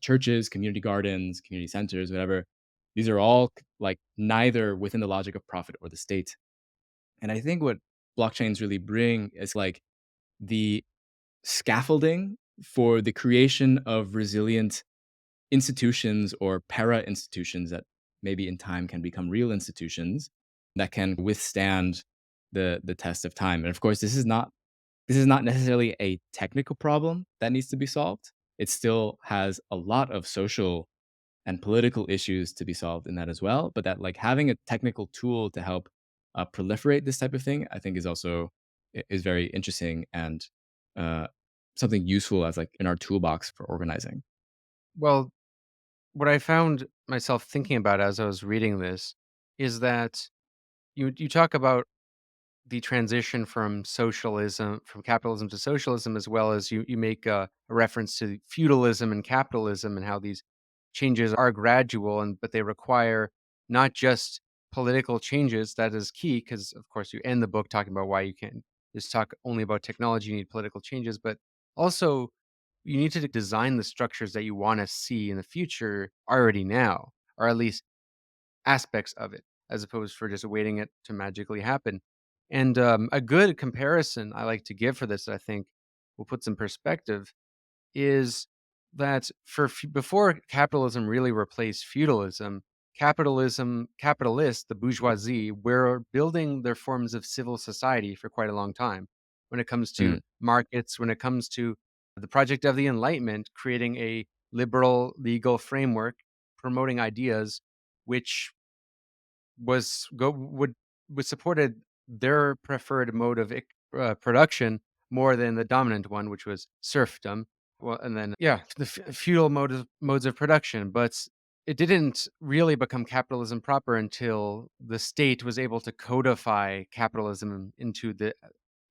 churches, community gardens, community centers, whatever. These are all like neither within the logic of profit or the state. And I think what blockchains really bring is like the scaffolding for the creation of resilient institutions or para institutions that maybe in time can become real institutions that can withstand the test of time. And of course, this is not necessarily a technical problem that needs to be solved. It still has a lot of social and political issues to be solved in that as well. But that like having a technical tool to help proliferate this type of thing, I think is also is very interesting and uh, something useful as like in our toolbox for organizing. Well, what I found myself thinking about as I was reading this is that you talk about the transition from capitalism to socialism, as well as you make a reference to feudalism and capitalism and how these changes are gradual and but they require not just political changes. That is key because of course you end the book talking about why you can't just talk only about technology, you need political changes, but also you need to design the structures that you want to see in the future already now, or at least aspects of it, as opposed for just waiting it to magically happen. And a good comparison I like to give for this, I think, will put some perspective, is that before capitalism really replaced feudalism, capitalists, the bourgeoisie, were building their forms of civil society for quite a long time. When it comes to Mm, markets, when it comes to the project of the Enlightenment, creating a liberal legal framework, promoting ideas which was go would supported their preferred mode of production more than the dominant one, which was serfdom. Well, and then yeah, the feudal modes of production, but it didn't really become capitalism proper until the state was able to codify capitalism into the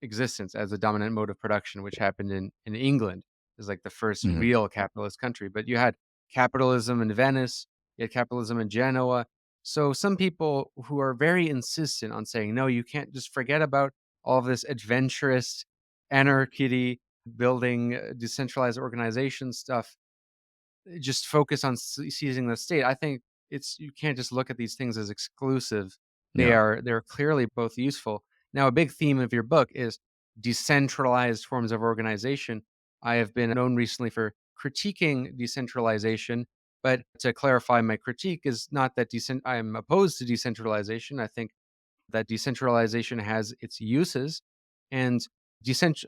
existence as a dominant mode of production, which happened in England. Is like the first mhm. real capitalist country. But you had capitalism in Venice, you had capitalism in Genoa. So some people who are very insistent on saying, no, you can't just forget about all of this adventurous anarchy, building decentralized organization stuff, just focus on seizing the state. I think it's you can't just look at these things as exclusive. No. They're clearly both useful. Now, a big theme of your book is decentralized forms of organization. I have been known recently for critiquing decentralization, but to clarify, my critique is not that I'm opposed to decentralization. I think that decentralization has its uses, and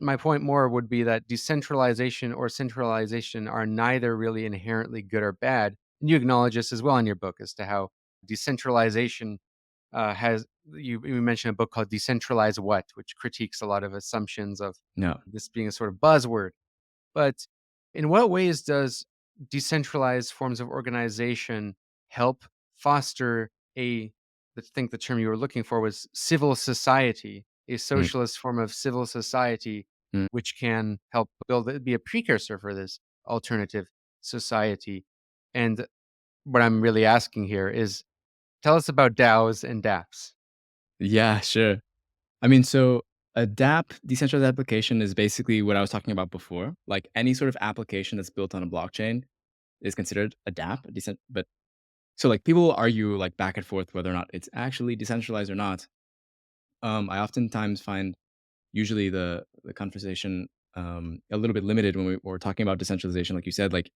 my point more would be that decentralization or centralization are neither really inherently good or bad. And you acknowledge this as well in your book as to how decentralization has you mentioned a book called Decentralize What, which critiques a lot of assumptions of No. this being a sort of buzzword. But in what ways does decentralized forms of organization help foster I think the term you were looking for was civil society, a Mm, socialist form of civil society, mm. which can help be a precursor for this alternative society? And what I'm really asking here is tell us about DAOs and dApps. Yeah, sure. I mean, so a DApp, decentralized application, is basically what I was talking about before. Like any sort of application that's built on a blockchain is considered a DApp, but so like people will argue like back and forth whether or not it's actually decentralized or not. I oftentimes find usually the conversation a little bit limited when we're talking about decentralization. Like you said, like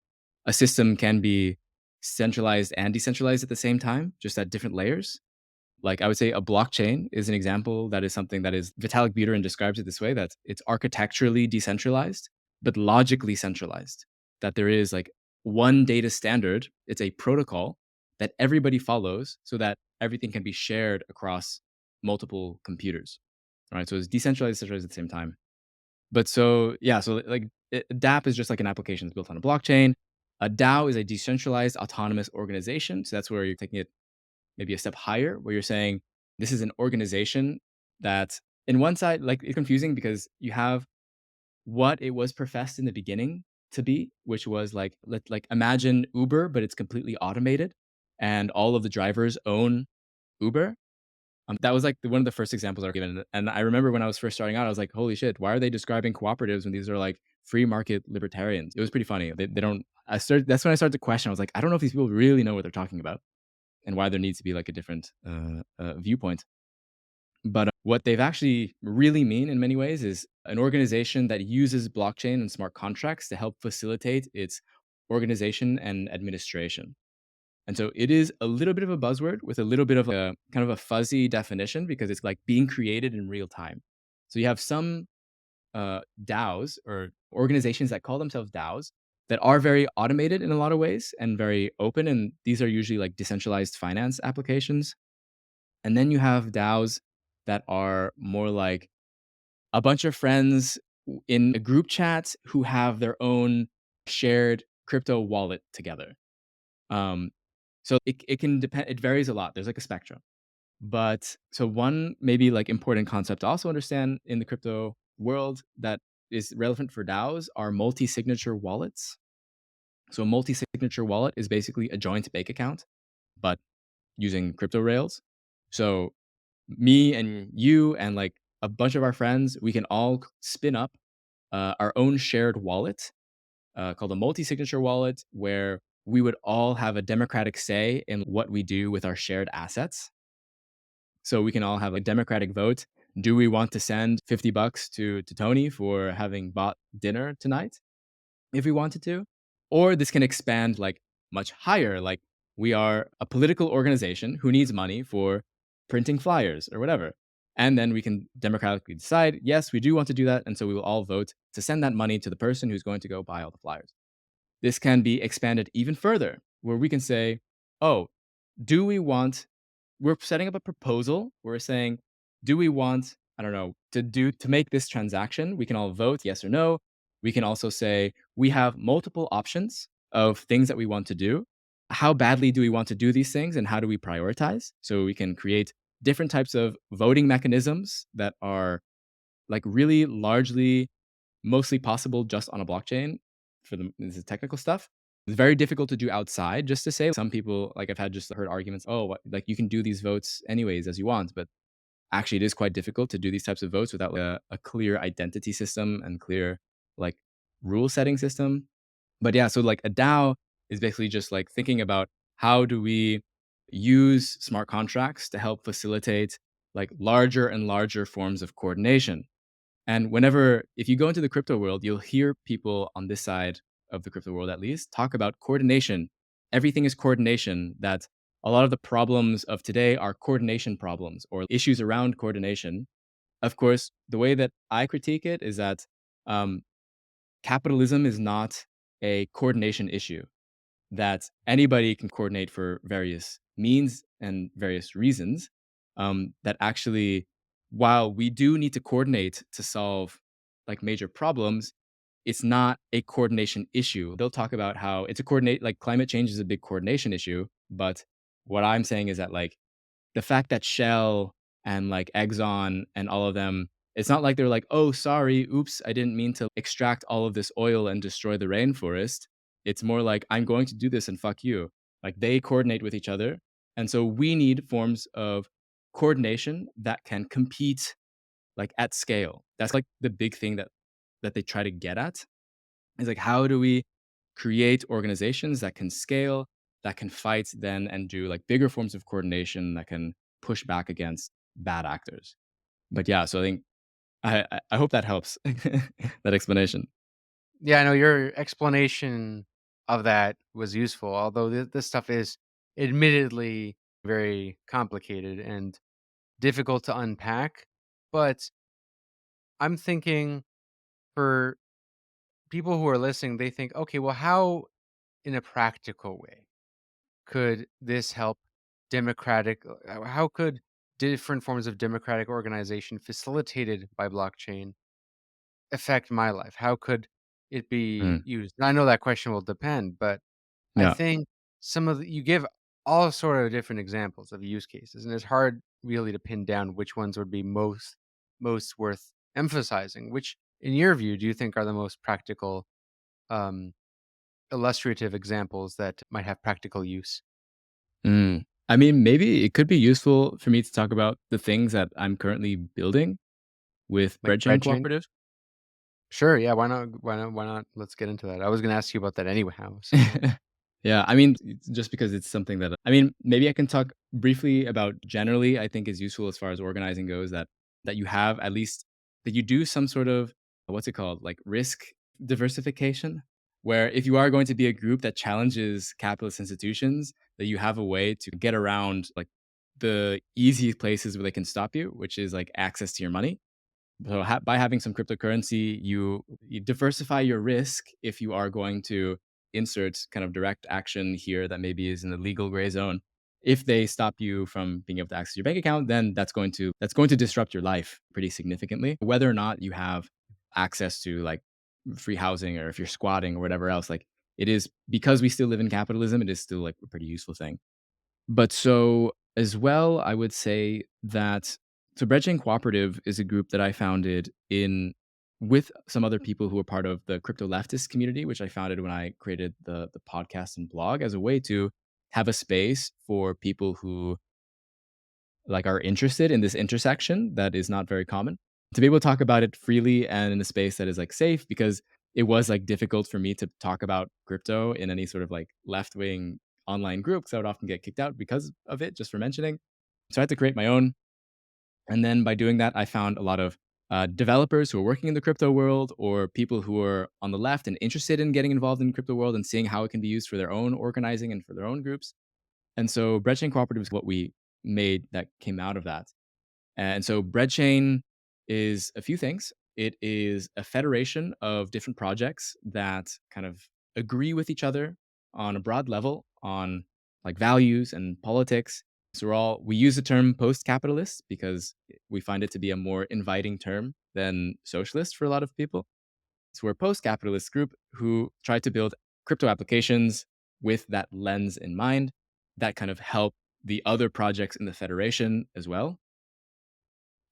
a system can be centralized and decentralized at the same time, just at different layers. Like I would say a blockchain is an example that is something that is Vitalik Buterin describes it this way, that it's architecturally decentralized, but logically centralized. That there is like one data standard, it's a protocol that everybody follows so that everything can be shared across multiple computers. Right. So it's decentralized, centralized at the same time. But so yeah, so like DApp is just like an application that's built on a blockchain. A DAO is a decentralized autonomous organization. So that's where you're taking it maybe a step higher, where you're saying this is an organization that, in one side, like it's confusing because you have what it was professed in the beginning to be, which was like imagine Uber, but it's completely automated, and all of the drivers own Uber. That was like one of the first examples I were given, and I remember when I was first starting out, I was like, "Holy shit! Why are they describing cooperatives when these are like free market libertarians?" It was pretty funny. They don't. I started. That's when I started to question. I was like, I don't know if these people really know what they're talking about and why there needs to be like a different viewpoint. But what they've actually really mean in many ways is an organization that uses blockchain and smart contracts to help facilitate its organization and administration. And so it is a little bit of a buzzword with a little bit of a kind of a fuzzy definition because it's like being created in real time. So you have some DAOs or organizations that call themselves DAOs that are very automated in a lot of ways and very open. And these are usually like decentralized finance applications. And then you have DAOs that are more like a bunch of friends in a group chat who have their own shared crypto wallet together. Um, so it can depend, it varies a lot. There's like a spectrum. But so one maybe like important concept to also understand in the crypto world that is relevant for DAOs are multi-signature wallets. So a multi-signature wallet is basically a joint bank account, but using crypto rails. So me and you and like a bunch of our friends, we can all spin up our own shared wallet called a multi-signature wallet, where we would all have a democratic say in what we do with our shared assets. So we can all have a democratic vote. Do we want to send $50 to Tony for having bought dinner tonight? If we wanted to. Or this can expand like much higher. Like we are a political organization who needs money for printing flyers or whatever. And then we can democratically decide, yes, we do want to do that. And so we will all vote to send that money to the person who's going to go buy all the flyers. This can be expanded even further, where we can say, oh, do we want, we're setting up a proposal. We're saying, do we want, I don't know, to make this transaction? We can all vote yes or no. We can also say we have multiple options of things that we want to do. How badly do we want to do these things and how do we prioritize? So we can create different types of voting mechanisms that are like really largely mostly possible just on a blockchain for this is technical stuff. It's very difficult to do outside, just to say. Some people, like I've had just heard arguments, oh, like you can do these votes anyways as you want. But actually, it is quite difficult to do these types of votes without like, a clear identity system and clear like rule setting system. But yeah, so like a DAO is basically just like thinking about how do we use smart contracts to help facilitate like larger and larger forms of coordination. And whenever, if you go into the crypto world, you'll hear people on this side of the crypto world, at least, talk about coordination. Everything is coordination, that a lot of the problems of today are coordination problems or issues around coordination. Of course, the way that I critique it is that um, capitalism is not a coordination issue, that anybody can coordinate for various means and various reasons. That actually, while we do need to coordinate to solve like major problems, it's not a coordination issue. They'll talk about how it's a coordinate, like climate change is a big coordination issue. But what I'm saying is that like the fact that Shell and like Exxon and all of them, it's not like they're like, oh, sorry, oops, I didn't mean to extract all of this oil and destroy the rainforest. It's more like, I'm going to do this and fuck you. Like they coordinate with each other. And so we need forms of coordination that can compete like at scale. That's like the big thing that they try to get at is like, how do we create organizations that can scale, that can fight then and do like bigger forms of coordination that can push back against bad actors. But yeah, so I think I hope that helps that explanation. Yeah, I know your explanation of that was useful, although this stuff is admittedly very complicated and difficult to unpack. But I'm thinking for people who are listening, they think, okay, well, how in a practical way could this help democratic? How could different forms of democratic organization facilitated by blockchain affect my life? How could it be Mm, used? And I know that question will depend, but I yeah. think you give all sort of different examples of use cases, and it's hard really to pin down which ones would be most worth emphasizing. Which, in your view, do you think are the most practical, um, illustrative examples that might have practical use? Mm. I mean, maybe it could be useful for me to talk about the things that I'm currently building with Like Breadchain Breadchain? Cooperative. Sure, yeah, why not? Why not? Why not? Let's get into that. I was going to ask you about that anyhow. So Yeah, I mean, it's just because it's something that I mean, maybe I can talk briefly about generally I think is useful as far as organizing goes that you have at least that you do some sort of what's it called? Like risk diversification where if you are going to be a group that challenges capitalist institutions, that you have a way to get around like the easy places where they can stop you, which is like access to your money. So by having some cryptocurrency, you diversify your risk if you are going to insert kind of direct action here that maybe is in the legal gray zone. If they stop you from being able to access your bank account, then that's going to disrupt your life pretty significantly. Whether or not you have access to like free housing or if you're squatting or whatever else, like it is because we still live in capitalism, it is still like a pretty useful thing. But so as well, I would say that so Breadchain Cooperative is a group that I founded in with some other people who are part of the crypto leftist community, which I founded when I created the podcast and blog as a way to have a space for people who like are interested in this intersection that is not very common to be able to talk about it freely and in a space that is like safe because it was like difficult for me to talk about crypto in any sort of like left wing online group because I would often get kicked out because of it just for mentioning. So I had to create my own. And then by doing that, I found a lot of developers who are working in the crypto world or people who are on the left and interested in getting involved in the crypto world and seeing how it can be used for their own organizing and for their own groups. And so Breadchain Cooperative is what we made that came out of that. And so Breadchain is a few things. It is a federation of different projects that kind of agree with each other on a broad level on like values and politics. So we use the term post-capitalist because we find it to be a more inviting term than socialist for a lot of people. So we're a post-capitalist group who try to build crypto applications with that lens in mind that kind of help the other projects in the federation as well.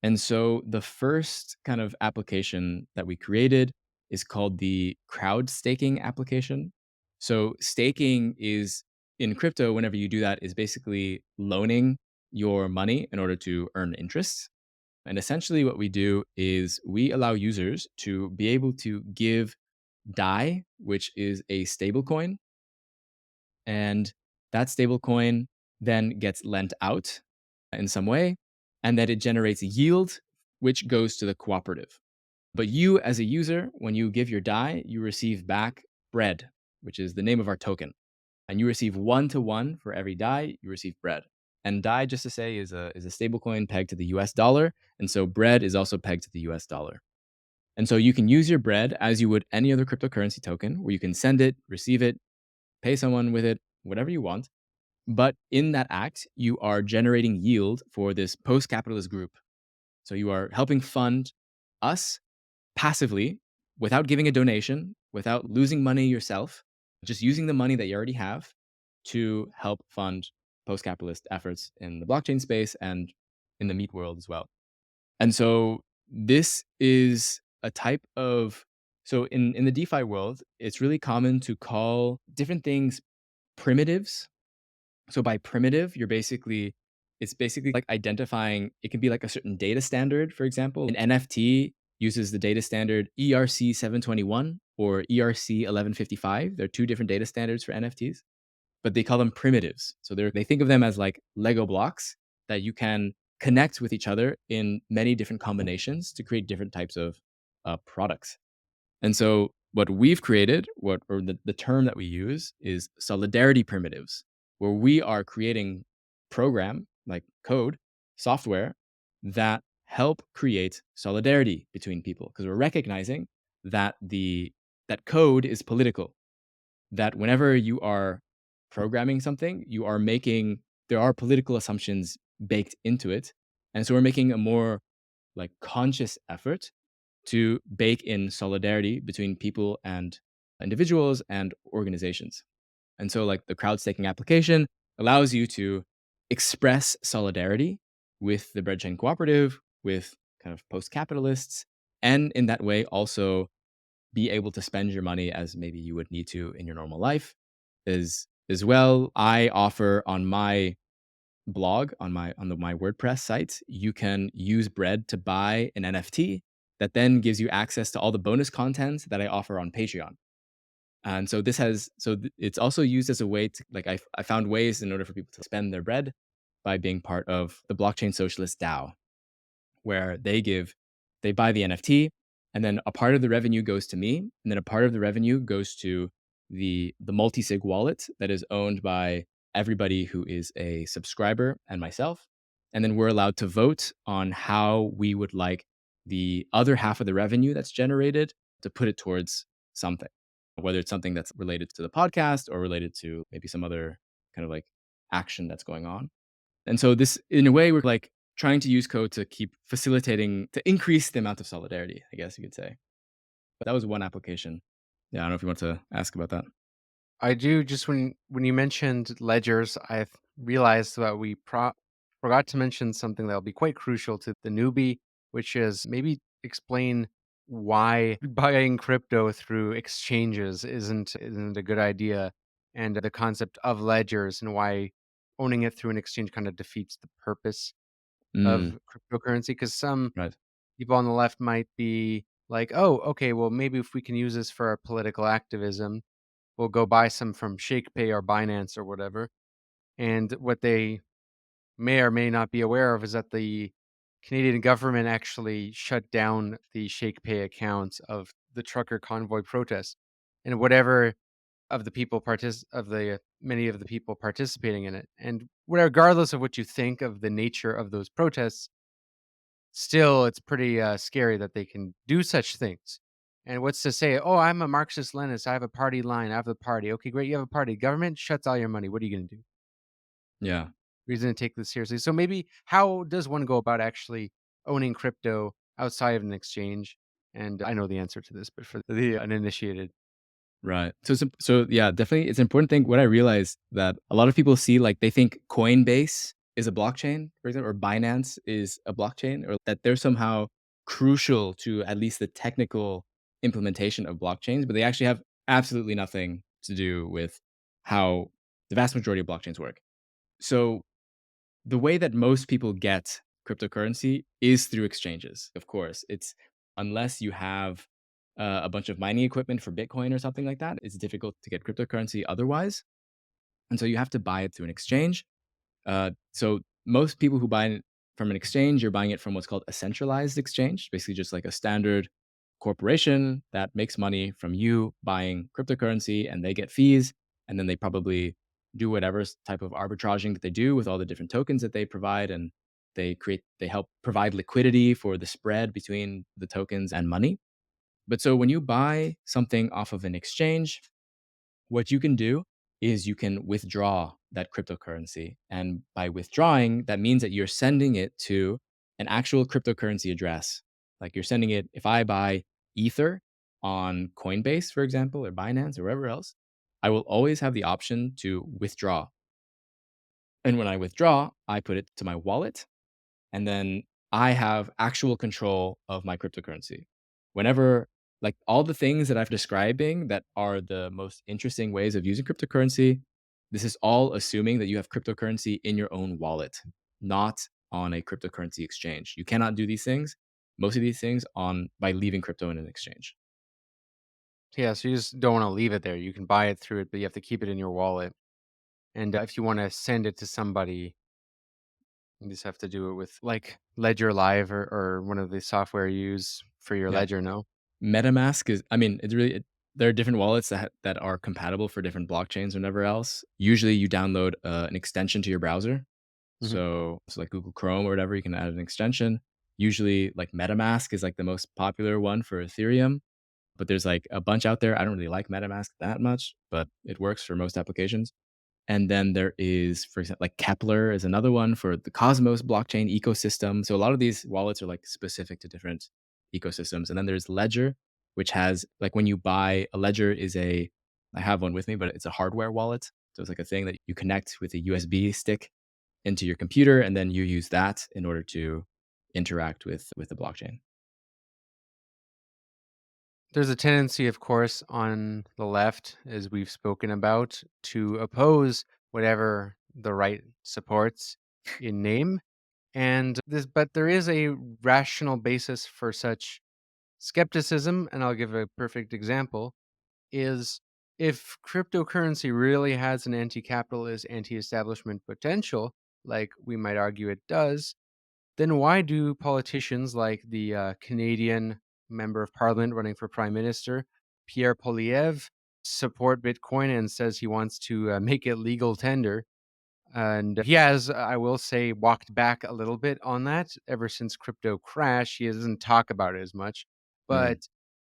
And so the first kind of application that we created is called the crowd staking application. So staking is in crypto, whenever you do that, is basically loaning your money in order to earn interest. And essentially what we do is we allow users to be able to give DAI, which is a stable coin, and that stable coin then gets lent out in some way, and that it generates yield, which goes to the cooperative. But you, as a user, when you give your DAI, you receive back bread, which is the name of our token. And you receive 1-to-1 for every DAI, you receive bread. And DAI, just to say, is a stable coin pegged to the US dollar. And so bread is also pegged to the US dollar. And so you can use your bread as you would any other cryptocurrency token, where you can send it, receive it, pay someone with it, whatever you want. But in that act, you are generating yield for this post capitalist group. So you are helping fund us passively without giving a donation, without losing money yourself, just using the money that you already have to help fund post capitalist efforts in the blockchain space and in the meat world as well. And so this is a type of so in the DeFi world, it's really common to call different things primitives. So by primitive, it's basically like identifying, it can be like a certain data standard, for example. An NFT uses the data standard ERC 721 or ERC 1155. They're two different data standards for NFTs, but they call them primitives. So they think of them as like Lego blocks that you can connect with each other in many different combinations to create different types of products. And so what we've created, the term that we use is solidarity primitives, where we are creating program like code, software that help create solidarity between people because we're recognizing that that code is political, that whenever you are programming something, there are political assumptions baked into it. And so we're making a more like conscious effort to bake in solidarity between people and individuals and organizations. And so like the crowd staking application allows you to express solidarity with the Breadchain Cooperative, with kind of post-capitalists, and in that way also be able to spend your money as maybe you would need to in your normal life. As well, I offer on my blog my WordPress site, you can use Bread to buy an NFT that then gives you access to all the bonus content that I offer on Patreon. And so it's also used as a way to, like, I found ways in order for people to spend their bread by being part of the Blockchain Socialist DAO, where they buy the NFT, and then a part of the revenue goes to me, and then a part of the revenue goes to the multi-sig wallet that is owned by everybody who is a subscriber and myself. And then we're allowed to vote on how we would like the other half of the revenue that's generated to put it towards something, whether it's something that's related to the podcast or related to maybe some other kind of like action that's going on. And so this, in a way, we're like trying to use code to keep facilitating, to increase the amount of solidarity, I guess you could say. But that was one application. Yeah, I don't know if you want to ask about that. I do. Just when you mentioned ledgers, realized that we forgot to mention something that'll be quite crucial to the newbie, which is maybe explain why buying crypto through exchanges isn't a good idea, and the concept of ledgers and why owning it through an exchange kind of defeats the purpose Mm, of cryptocurrency. Because some right. people on the left might be like, "Oh, okay, well maybe if we can use this for our political activism, will go buy some from ShakePay or Binance or whatever." And what they may or may not be aware of is that the Canadian government actually shut down the ShakePay accounts of the trucker convoy protests, and whatever of the people of the many of the people participating in it. And regardless of what you think of the nature of those protests, still it's pretty scary that they can do such things. And what's to say, oh, I'm a Marxist Leninist, I have a party line, I have a party. Okay, great, you have a party. Government shuts all your money. What are you going to do? Yeah. Reason to take this seriously. So maybe how does one go about actually owning crypto outside of an exchange? And I know the answer to this, but for the uninitiated. Right. So yeah, definitely it's an important thing. What I realized that a lot of people see, like, they think Coinbase is a blockchain, for example, or Binance is a blockchain, or that they're somehow crucial to at least the technical implementation of blockchains, but they actually have absolutely nothing to do with how the vast majority of blockchains work. So the way that most people get cryptocurrency is through exchanges. Of course, it's unless you have a bunch of mining equipment for Bitcoin or something like that, it's difficult to get cryptocurrency otherwise. And so you have to buy it through an exchange. So most people who buy it from an exchange, you're buying it from what's called a centralized exchange, basically just like a standard corporation that makes money from you buying cryptocurrency, and they get fees, and then they probably do whatever type of arbitraging that they do with all the different tokens that they provide, and they help provide liquidity for the spread between the tokens and money. But so when you buy something off of an exchange, what you can do is you can withdraw that cryptocurrency. And by withdrawing, that means that you're sending it to an actual cryptocurrency address. Like, you're sending it, if I buy Ether on Coinbase, for example, or Binance or wherever else, I will always have the option to withdraw. And when I withdraw, I put it to my wallet, and then I have actual control of my cryptocurrency. Whenever, like, all the things that I've describing that are the most interesting ways of using cryptocurrency, this is all assuming that you have cryptocurrency in your own wallet, not on a cryptocurrency exchange. You cannot do these things, most of these things, on by leaving crypto in an exchange. Yeah, so you just don't want to leave it there. You can buy it through it, but you have to keep it in your wallet. And if you want to send it to somebody, you just have to do it with like Ledger Live or one of the software you use for your Yeah. ledger, no? MetaMask is, I mean, it's really, there are different wallets that are compatible for different blockchains or whatever else. Usually you download an extension to your browser. Mhm. So like Google Chrome or whatever, you can add an extension. Usually like MetaMask is like the most popular one for Ethereum, but there's like a bunch out there. I don't really like MetaMask that much, but it works for most applications. And then there is, for example, like Kepler is another one for the Cosmos blockchain ecosystem. So a lot of these wallets are like specific to different ecosystems. And then there's Ledger, which has, like, when you buy a Ledger is I have one with me, but it's a hardware wallet. So it's like a thing that you connect with a USB stick into your computer, and then you use that in order to interact with the blockchain. There's a tendency, of course, on the left, as we've spoken about, to oppose whatever the right supports in name. But there is a rational basis for such skepticism, and I'll give a perfect example. Is if cryptocurrency really has an anti-capitalist, anti-establishment potential, like we might argue it does, then why do politicians like the Canadian member of parliament running for prime minister, Pierre Poilievre, support Bitcoin and says he wants to make it legal tender? And he has, I will say, walked back a little bit on that ever since crypto crashed. He doesn't talk about it as much. Mm. But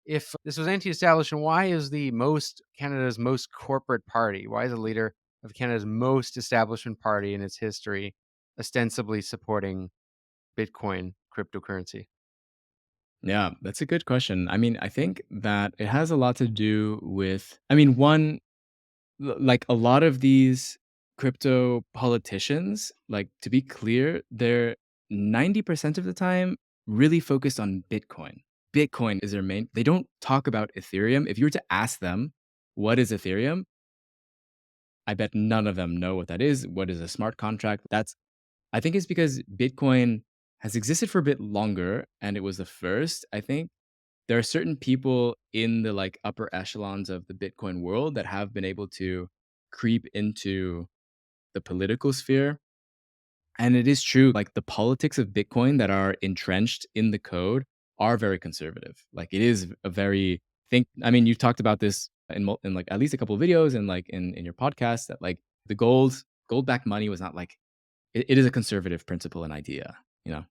if this was anti-establishment, why is the most Canada's most corporate party? Why is the leader of Canada's most establishment party in its history ostensibly supporting Bitcoin cryptocurrency? Yeah, that's a good question. I mean, I think that it has a lot to do with, I mean, one, like a lot of these crypto politicians, like to be clear, they're 90% of the time really focused on Bitcoin. Bitcoin is their main, they don't talk about Ethereum. If you were to ask them, what is Ethereum? I bet none of them know what that is. What is a smart contract? I think it's because Bitcoin has existed for a bit longer and it was the first. I think there are certain people in the like upper echelons of the Bitcoin world that have been able to creep into the political sphere. And it is true, like the politics of Bitcoin that are entrenched in the code are very conservative. Like it is a very think. I mean, you've talked about this in like at least a couple of videos and like in your podcast that like the gold backed money was not like it is a conservative principle and idea. You know.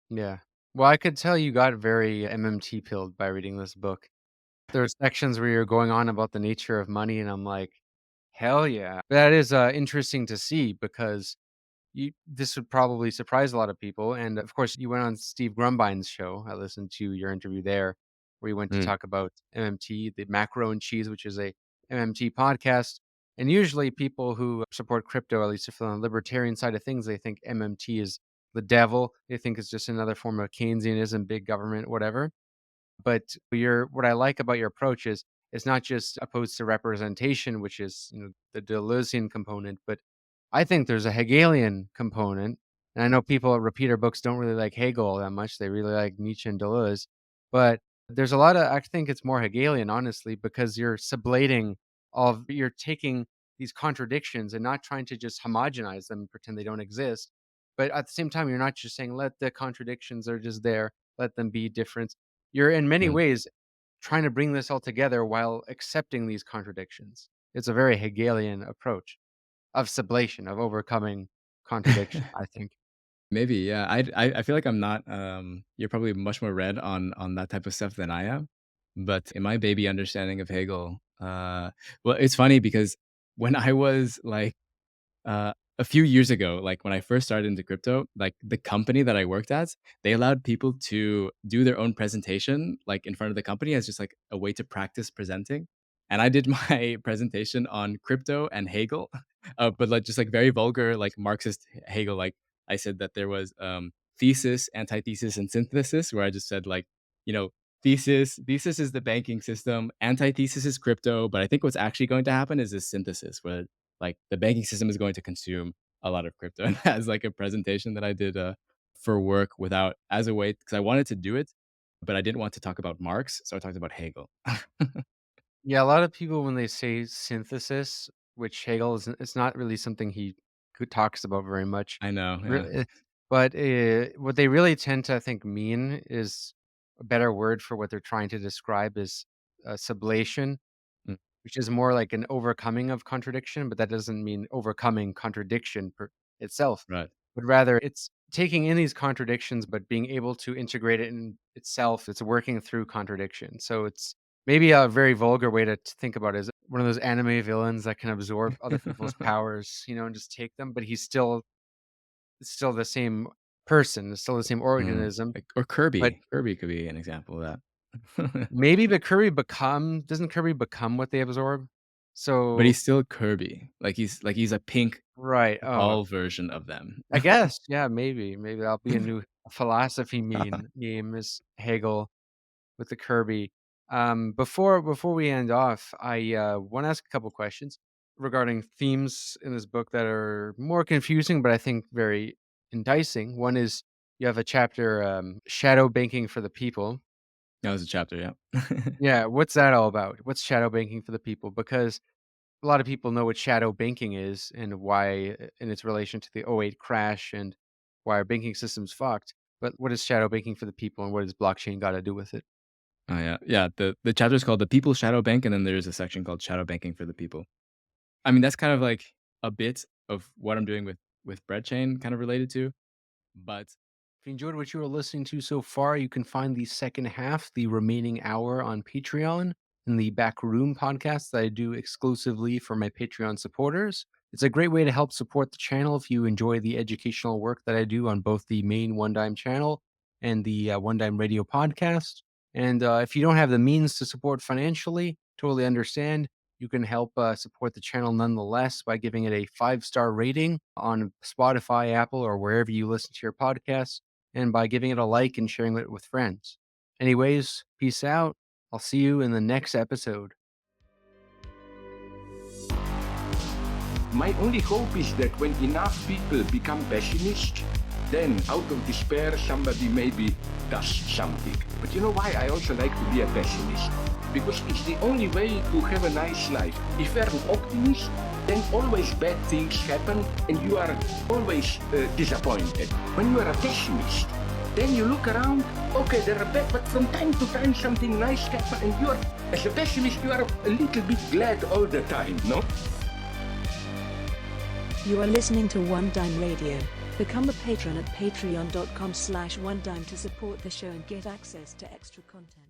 Yeah. Well, I could tell you got very MMT pilled by reading this book. There's sections where you're going on about the nature of money, and I'm like, hell yeah. That is interesting to see because this would probably surprise a lot of people. And of course, you went on Steve Grumbine's show. I listened to your interview there, where you went to Mm, talk about MMT, the Macro and Cheese, which is a MMT podcast. And usually, people who support crypto, at least if they're on the libertarian side of things, they think MMT is the devil. They think it's just another form of Keynesianism, big government, whatever. But what I like about your approach is it's not just opposed to representation, which is the Deleuzean component, but I think there's a Hegelian component. And I know people at repeater books don't really like Hegel all that much. They really like Nietzsche and Deleuze. But there's a lot of I think it's more Hegelian, honestly, because you're taking these contradictions and not trying to just homogenize them and pretend they don't exist. But at the same time, you're not just saying let the contradictions are just there, let them be different. You're in many mm. ways trying to bring this all together while accepting these contradictions. It's a very Hegelian approach of sublation, of overcoming contradiction, I think. Maybe, yeah. I feel like I'm not, you're probably much more read on that type of stuff than I am. But in my baby understanding of Hegel, well, it's funny because when I was like a few years ago, like when I first started into crypto, like the company that I worked at, they allowed people to do their own presentation, like in front of the company as just like a way to practice presenting. And I did my presentation on crypto and Hegel, but like just like very vulgar, like Marxist Hegel. Like I said that there was thesis, antithesis, and synthesis, where I just said like, you know, thesis is the banking system, antithesis is crypto, but I think what's actually going to happen is this synthesis where like the banking system is going to consume a lot of crypto. And as like a presentation that I did for work without as a way because I wanted to do it, but I didn't want to talk about Marx, so I talked about Hegel. Yeah, a lot of people when they say synthesis, which Hegel is, it's not really something he talks about very much. I know, yeah. Re- uh, But what they really tend to, I think, mean is a better word for what they're trying to describe is sublation, Mm, which is more like an overcoming of contradiction, but that doesn't mean overcoming contradiction itself, right. but rather it's taking in these contradictions, but being able to integrate it in itself. It's working through contradiction. So it's maybe a very vulgar way to think about it is one of those anime villains that can absorb other people's powers, and just take them, but it's still the same person, it's still the same Mm, organism, like, or but Kirby. Kirby could be an example of that. maybe the Kirby doesn't Kirby become what they absorb? But So he's still Kirby. Like he's a pink right. Oh, tall version of them. I guess, yeah, maybe that'll be a new philosophy meme is Hegel with the Kirby. Before we end off, I want to ask a couple questions regarding themes in this book that are more confusing, but I think very enticing. One is you have a chapter, shadow banking for the people. That was a chapter, yeah. Yeah, what's that all about? What's shadow banking for the people? Because a lot of people know what shadow banking is and why, in its relation to the '08 crash and why our banking system's fucked. But what is shadow banking for the people, and what does blockchain got to do with it? Oh yeah, yeah. The chapter is called "The People Shadow Bank," and then there's a section called "Shadow Banking for the People." I mean, that's kind of like a bit of what I'm doing with Breadchain, kind of related to. But If you enjoyed what you were listening to so far, you can find the second half, the remaining hour, on Patreon in the Back Room podcast that I do exclusively for my Patreon supporters. It's a great way to help support the channel if you enjoy the educational work that I do on both the main One Dime channel and the One Dime Radio podcast. And if you don't have the means to support financially, totally understand. You can help support the channel nonetheless by giving it a 5-star rating on Spotify, Apple, or wherever you listen to your podcasts, and by giving it a like and sharing it with friends. Anyways, peace out. I'll see you in the next episode. My only hope is that when enough people become pessimist, then out of despair somebody maybe does something. But you know why I also like to be a pessimist? Because it's the only way to have a nice life. If you're an optimist, then always bad things happen and you are always disappointed. When you are a pessimist, then you look around, okay, there are bad, but from time to time something nice happens and you are, as a pessimist, you are a little bit glad all the time, no? You are listening to One Dime Radio. Become a patron at patreon.com/onedime to support the show and get access to extra content.